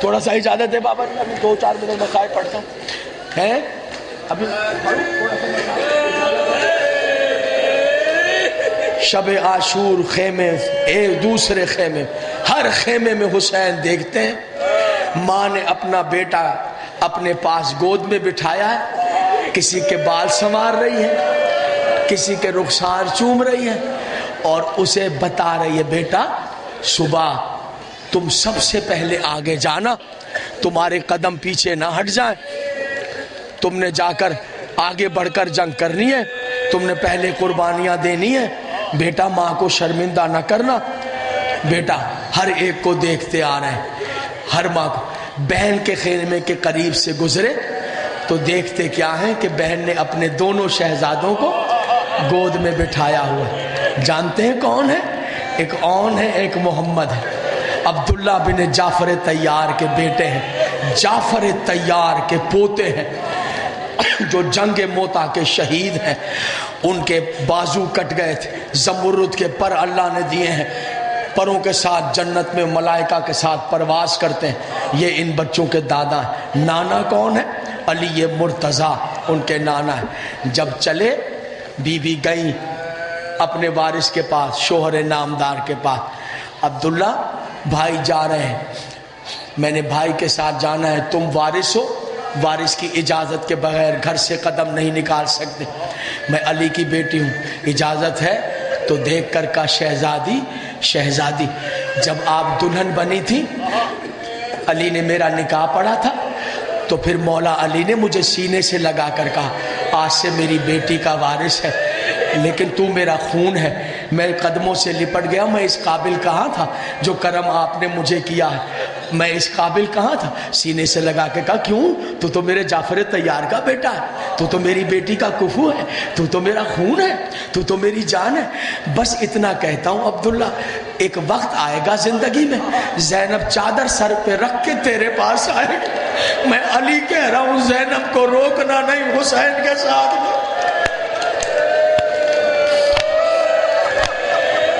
تھوڑا سا اجازت ہے بابا جی، ابھی 2-4 منٹ میں صاحب پڑھتا ہوں، ہے ابھی تھوڑا سا۔ شب عاشور خیمے، ایک دوسرے خیمے، ہر خیمے میں حسین دیکھتے ہیں ماں نے اپنا بیٹا اپنے پاس گود میں بٹھایا ہے، کسی کے بال سنوار رہی ہے، کسی کے رخسار چوم رہی ہے، اور اسے بتا رہی ہے بیٹا صبح تم سب سے پہلے آگے جانا، تمہارے قدم پیچھے نہ ہٹ جائیں، تم نے جا کر آگے بڑھ کر جنگ کرنی ہے، تم نے پہلے قربانیاں دینی ہے، بیٹا ماں کو شرمندہ نہ کرنا۔ بیٹا ہر ایک کو دیکھتے آ رہے ہیں، ہر ماں کو۔ بہن کے خیمے کے قریب سے گزرے تو دیکھتے کیا ہیں کہ بہن نے اپنے دونوں شہزادوں کو گود میں بٹھایا ہوا ہے۔ جانتے ہیں کون ہے؟ ایک اون ہے، ایک محمد ہے، عبداللہ بن جعفر طیار کے بیٹے ہیں، جعفر طیار کے پوتے ہیں، جو جنگ موتا کے شہید ہیں۔ ان کے بازو کٹ گئے تھے، زمرد کے پر اللہ نے دیے ہیں، پروں کے ساتھ جنت میں ملائکہ کے ساتھ پرواز کرتے ہیں۔ یہ ان بچوں کے دادا ہیں۔ نانا کون ہے؟ علی مرتضیٰ ان کے نانا ہے۔ جب چلے بی بی گئی اپنے وارث کے پاس، شوہر نامدار کے پاس، عبداللہ بھائی جا رہے ہیں، میں نے بھائی کے ساتھ جانا ہے، تم وارث ہو، وارث کی اجازت کے بغیر گھر سے قدم نہیں نکال سکتے، میں علی کی بیٹی ہوں، اجازت ہے؟ تو دیکھ کر کہا شہزادی شہزادی، جب آپ دلہن بنی تھی علی نے میرا نکاح پڑھا تھا، تو پھر مولا علی نے مجھے سینے سے لگا کر کہا آج سے میری بیٹی کا وارث ہے، لیکن تو میرا خون ہے، میں قدموں سے لپٹ گیا، میں اس قابل کہاں تھا جو کرم آپ نے مجھے کیا ہے، میں اس قابل کہاں تھا؟ سینے سے لگا کے کہا کیوں؟ تو تو میرے جعفر طیار کا بیٹا ہے، تو تو میری بیٹی کا کفو ہے، تو تو میرا خون ہے، تو تو میری جان ہے۔ بس اتنا کہتا ہوں عبداللہ، ایک وقت آئے گا زندگی میں زینب چادر سر پہ رکھ کے تیرے پاس آئے گی، میں علی کہہ رہا ہوں زینب کو روکنا نہیں، حسین کے ساتھ میں۔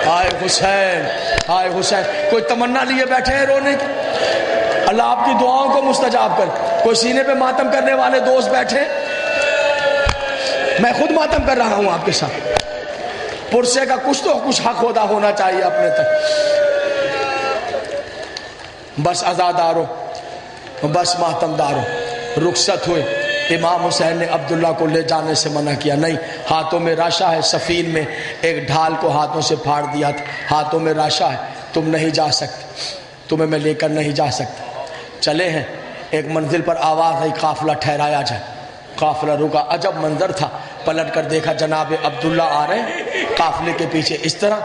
ہائے حسین ہائے حسین، کوئی تمنا لیے بیٹھے ہیں رونے کی؟ اللہ آپ کی دعاؤں کو مستجاب کر۔ کوئی سینے پہ ماتم کرنے والے دوست بیٹھے؟ میں خود ماتم کر رہا ہوں آپ کے ساتھ۔ پرسے کا کچھ حق ادا ہونا چاہیے اپنے تک۔ بس عزادارو، بس ماتم دارو، رخصت ہوئے۔ امام حسین نے عبداللہ کو لے جانے سے منع کیا، نہیں، ہاتھوں میں راشا ہے، سفین میں ایک ڈھال کو ہاتھوں سے پھاڑ دیا تھا، ہاتھوں میں راشا ہے، تم نہیں جا سکتے، تمہیں میں لے کر نہیں جا سکتا۔ چلے ہیں، ایک منزل پر آواز آئی قافلہ ٹھہرایا جائے، قافلہ رکا، عجب منظر تھا، پلٹ کر دیکھا جناب عبداللہ آ رہے ہیں، قافلے کے پیچھے اس طرح،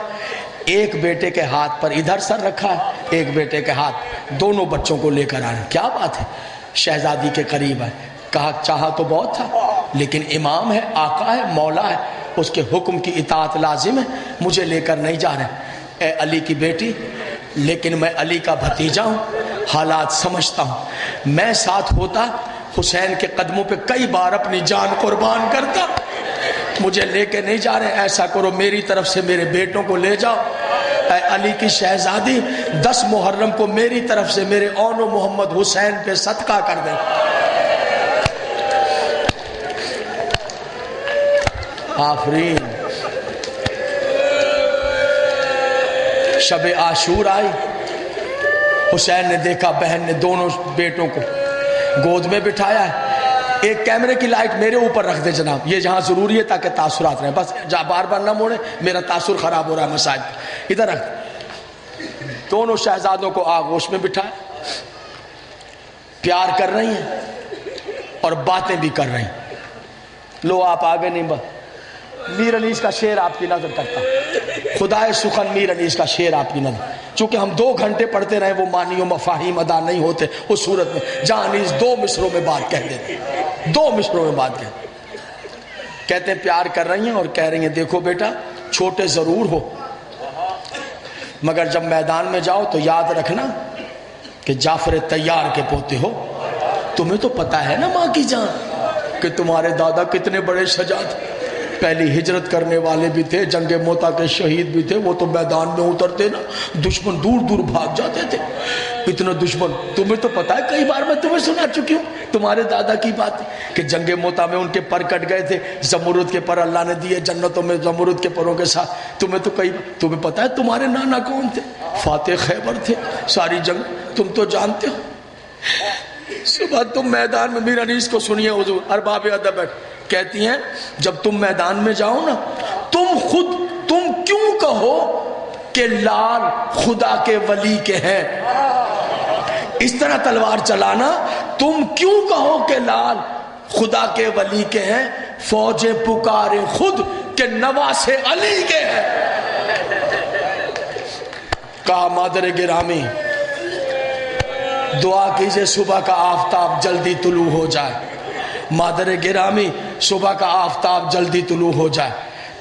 ایک بیٹے کے ہاتھ پر ادھر سر رکھا ہے، ایک بیٹے کے ہاتھ، دونوں بچوں کو لے کر آ رہے ہیں۔ کیا بات ہے؟ شہزادی کے قریب ہے، کہا چاہا تو بہت تھا، لیکن امام ہے، آقا ہے، مولا ہے، اس کے حکم کی اطاعت لازم ہے، مجھے لے کر نہیں جا رہے۔ اے علی کی بیٹی، لیکن میں علی کا بھتیجا ہوں، حالات سمجھتا ہوں، میں ساتھ ہوتا حسین کے قدموں پہ کئی بار اپنی جان قربان کرتا، مجھے لے کے نہیں جا رہے، ایسا کرو میری طرف سے میرے بیٹوں کو لے جاؤ۔ اے علی کی شہزادی، 10 محرم کو میری طرف سے میرے اون و محمد حسین پہ صدقہ کر دیں۔ آفرین۔ شب عاشور آئی، حسین نے دیکھا بہن نے دونوں بیٹوں کو گود میں بٹھایا ہے۔ ایک کیمرے کی لائٹ میرے اوپر رکھ دے جناب، یہ جہاں ضروری ہے تاکہ تاثرات رہیں، بس بار بار نہ موڑے، میرا تاثر خراب ہو رہا ہے مساجد، ادھر رکھ دے۔ دونوں شہزادوں کو آغوش میں بٹھایا، پیار کر رہی ہیں اور باتیں بھی کر رہی ہیں۔ لو آپ آگے نہیں بڑھ، میر انیس کا شعر آپ کی نظر کرتا، خدائے سخن میر انیس کا شعر آپ کی نظر، چونکہ ہم 2 گھنٹے پڑھتے رہے وہ معنی و مفاہیم ادا نہیں ہوتے اس صورت میں، جہاں انیس 2 مصروں میں بات کہہ دیتے، 2 مصروں میں بات کہتے ہیں پیار کر رہی ہیں اور کہہ رہی ہیں دیکھو بیٹا، چھوٹے ضرور ہو مگر جب میدان میں جاؤ تو یاد رکھنا کہ جعفر طیار کے پوتے ہو، تمہیں تو پتہ ہے نا ماں کی جان، کہ تمہارے دادا کتنے بڑے شجاع تھے، پہلی ہجرت کرنے والے بھی تھے، جنگ موتا کے شہید بھی تھے، وہ تو میدان میں اترتے نا دشمن دور دور بھاگ جاتے تھے، اتنا دشمن۔ تمہیں تو پتا ہے کئی بار میں تمہیں سنا چکی ہوں تمہارے دادا کی بات کہ جنگ موتا میں ان کے پر کٹ گئے تھے، زمرد کے پر اللہ نے دیے جنتوں میں زمرد کے پروں کے ساتھ۔ تمہیں پتا ہے تمہارے نانا کون تھے؟ فاتح خیبر تھے، ساری جنگ تم تو جانتے ہو۔ صبح تم میدان میں، میرا نیز کو سنیے حضور ارباب ادب کہتی ہیں جب تم میدان میں جاؤ نا، تم کیوں کہو کہ لال خدا کے ولی کے ہیں، اس طرح تلوار چلانا، تم کیوں کہو کہ لال خدا کے ولی کے ہیں، فوجیں پکارے خود کہ نواسے علی کے ہیں۔ کہا مادر گرامی دعا کیجئے صبح کا آفتاب جلدی طلوع ہو جائے، مادر گرامی صبح کا آفتاب جلدی طلوع ہو جائے،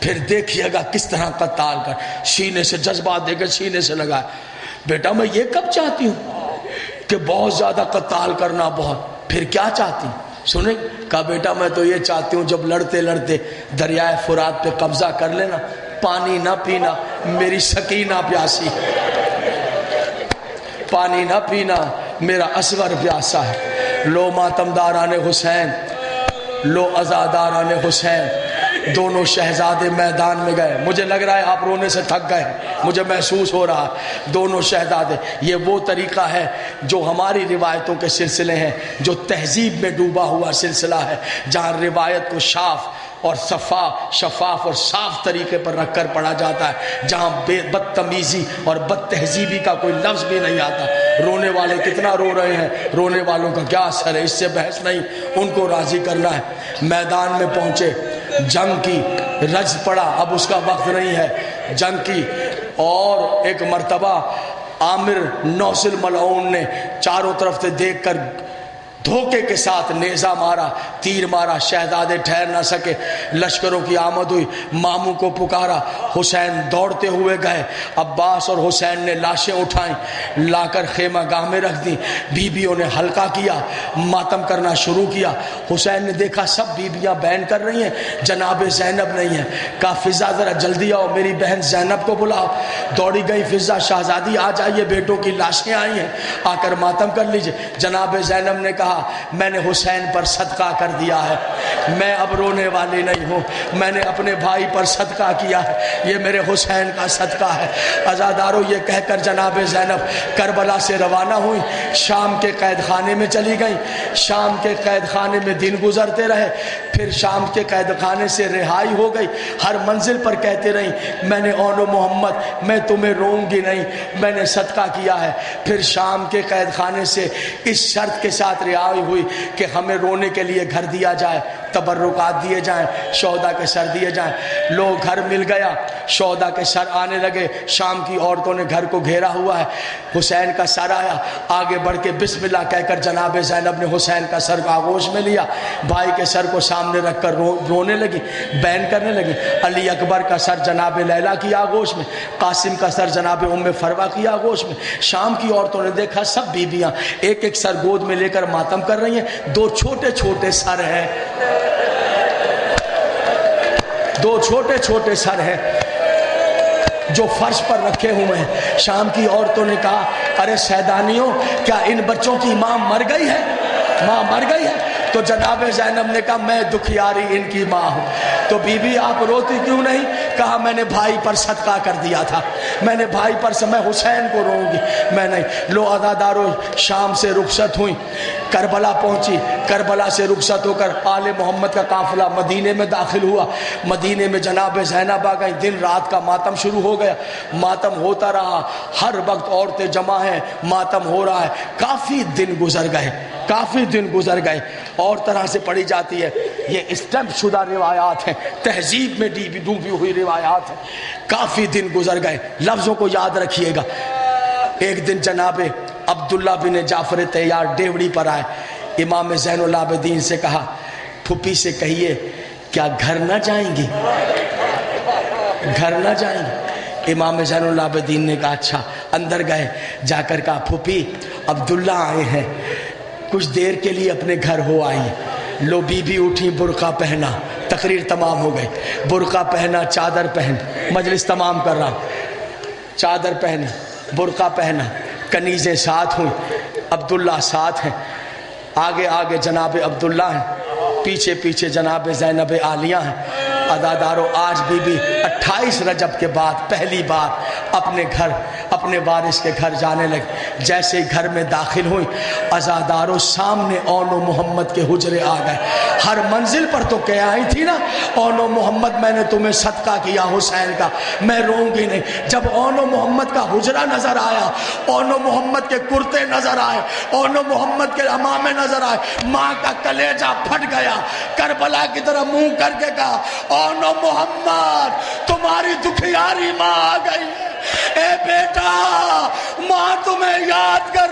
پھر دیکھیے گا کس طرح قتال کر، سینے سے جذبات دے کر سینے سے لگائے۔ بیٹا میں یہ کب چاہتی ہوں کہ بہت زیادہ قتال کرنا، بہت، پھر کیا چاہتی ہوں سنیں؟ کہا بیٹا میں تو یہ چاہتی ہوں جب لڑتے لڑتے دریائے فرات پہ قبضہ کر لینا، پانی نہ پینا، میری سکینہ پیاسی، پانی نہ پینا، میرا اصغر پیاسا ہے۔ لو ماتمداران حسین، لو عزاداران حسین، دونوں شہزادے میدان میں گئے۔ مجھے لگ رہا ہے آپ رونے سے تھک گئے، مجھے محسوس ہو رہا ہے۔ دونوں شہزادے، یہ وہ طریقہ ہے جو ہماری روایتوں کے سلسلے ہیں، جو تہذیب میں ڈوبا ہوا سلسلہ ہے، جہاں روایت کو اور شفاف اور صاف طریقے پر رکھ کر پڑھا جاتا ہے، جہاں بدتمیزی اور بد تہذیبی کا کوئی لفظ بھی نہیں آتا۔ رونے والے کتنا رو رہے ہیں، رونے والوں کا کیا اثر ہے، اس سے بحث نہیں، ان کو راضی کرنا ہے۔ میدان میں پہنچے، جنگ کی رجز پڑا، اب اس کا وقت نہیں ہے جنگ کی۔ اور ایک مرتبہ عامر نوسل ملعون نے چاروں طرف سے دیکھ کر دھوکے کے ساتھ نیزہ مارا، تیر مارا، شہزادے ٹھہر نہ سکے، لشکروں کی آمد ہوئی، ماموں کو پکارا، حسین دوڑتے ہوئے گئے، عباس اور حسین نے لاشیں اٹھائیں، لا کر خیمہ گاہ میں رکھ دیں، بیویوں نے حلقہ کیا، ماتم کرنا شروع کیا۔ حسین نے دیکھا سب بیویاں بین کر رہی ہیں، جناب زینب نہیں ہے، کہا فضا ذرا جلدی آؤ، میری بہن زینب کو بلاؤ۔ دوڑی گئی فضا، شہزادی آ جائیے، بیٹوں کی لاشیں آئی ہیں، آ کر ماتم کر لیجئے۔ جناب زینب نے کہا میں نے حسین پر صدقہ کر دیا ہے، میں اب رونے والی نہیں ہوں، میں نے اپنے بھائی پر صدقہ کیا ہے، یہ میرے حسین کا صدقہ ہے۔ عزادارو یہ کہہ کر جناب زینب کربلا سے روانہ ہوئی، شام کے قید خانے میں چلی گئیں۔ شام کے قید خانے میں دن گزرتے رہے، پھر شام کے قید خانے سے رہائی ہو گئی۔ ہر منزل پر کہتے رہیں میں نے اون و محمد میں تمہیں روؤں گی نہیں، میں نے صدقہ کیا ہے۔ پھر شام کے قید خانے سے اس شرط کے ساتھ رہائی ہوئی کہ ہمیں رونے کے لیے گھر دیا جائے، تبرکات دیے جائیں، شہداء کے سر دیے جائیں۔ لوگ گھر مل گیا، شہداء کے سر آنے لگے، شام کی عورتوں نے گھر کو گھیرا ہوا ہے۔ حسین کا سر آیا، آگے بڑھ کے بسم اللہ کہہ کر جناب زینب نے حسین کا سر آغوش میں لیا، بھائی کے سر کو سامنے رکھ کر رونے لگی، بین کرنے لگی۔ علی اکبر کا سر جناب لیلا کی آغوش میں، قاسم کا سر جناب ام فروہ کی آغوش میں۔ شام کی عورتوں نے دیکھا سب بیویاں ایک ایک سر گود میں لے کر ماتم کر رہی ہیں، دو چھوٹے چھوٹے سر ہیں، دو چھوٹے چھوٹے سر ہیں جو فرش پر رکھے ہوئے ہیں۔ شام کی عورتوں نے کہا ارے سیدانیوں کیا ان بچوں کی ماں مر گئی ہے، ماں مر گئی ہے؟ تو جناب زینب نے کہا میں دکھیاری ان کی ماں ہوں۔ تو بی بی آپ روتی کیوں نہیں؟ کہا میں نے بھائی پر صدقہ کر دیا تھا، میں نے بھائی پر سے میں حسین کو روؤں گی میں نہیں۔ لو عزادارو شام سے رخصت ہوئی، کربلا پہنچی، کربلا سے رخصت ہو کر آل محمد کا قافلہ مدینے میں داخل ہوا۔ مدینے میں جناب زینب آ گئی، دن رات کا ماتم شروع ہو گیا، ماتم ہوتا رہا، ہر وقت عورتیں جمع ہیں، ماتم ہو رہا ہے۔ کافی دن گزر گئے، کافی دن گزر گئے، اور طرح سے پڑھی جاتی ہے۔ یہ اسٹمپ شدہ روایات ہیں، تہذیب میں ڈوبی ہوئی روایات ہیں۔ کافی دن گزر گئے، لفظوں کو یاد رکھیے گا۔ ایک دن جناب عبداللہ بن جعفر طیار ڈیوڑی پر آئے، امام زین العابدین سے کہا پھپھی سے کہیے کیا گھر نہ جائیں گی، گھر نہ جائیں گی؟ امام زین العابدین نے کہا اچھا۔ اندر گئے، جا کر کہا پھپھی عبداللہ آئے ہیں، کچھ دیر کے لیے اپنے گھر ہو آئیے۔ لو بی بی اٹھی برقع پہنا، تقریر تمام ہو گئی، برقع پہنا چادر پہن، مجلس تمام کر رہا ہوں، چادر پہنا برقع پہنا، کنیزیں ساتھ ہوئیں، عبداللہ ساتھ ہیں، آگے آگے جناب عبداللہ ہیں، پیچھے پیچھے جناب زینب عالیہ ہیں۔ عزادارو آج بی بی 28 رجب کے بعد پہلی بار اپنے گھر اپنے وارث کے گھر جانے لگے، جیسے ہی گھر میں داخل ہوئی عزادارو سامنے اون و محمد کے حجرے آ گئے۔ ہر منزل پر تو کہہ آئی تھی نا اون و محمد میں نے تمہیں صدقہ کیا حسین کا، میں روں گی نہیں۔ جب اون و محمد کا حجرہ نظر آیا، اون و محمد کے کرتے نظر آئے، اون و محمد کے امامے نظر آئے، ماں کا کلیجہ پھٹ گیا، کربلا کی طرح منہ کر کے کہا اون و محمد تمہاری دکھیاری ماں آ گئی ہے، اے بیٹا ماں تمہیں یاد کر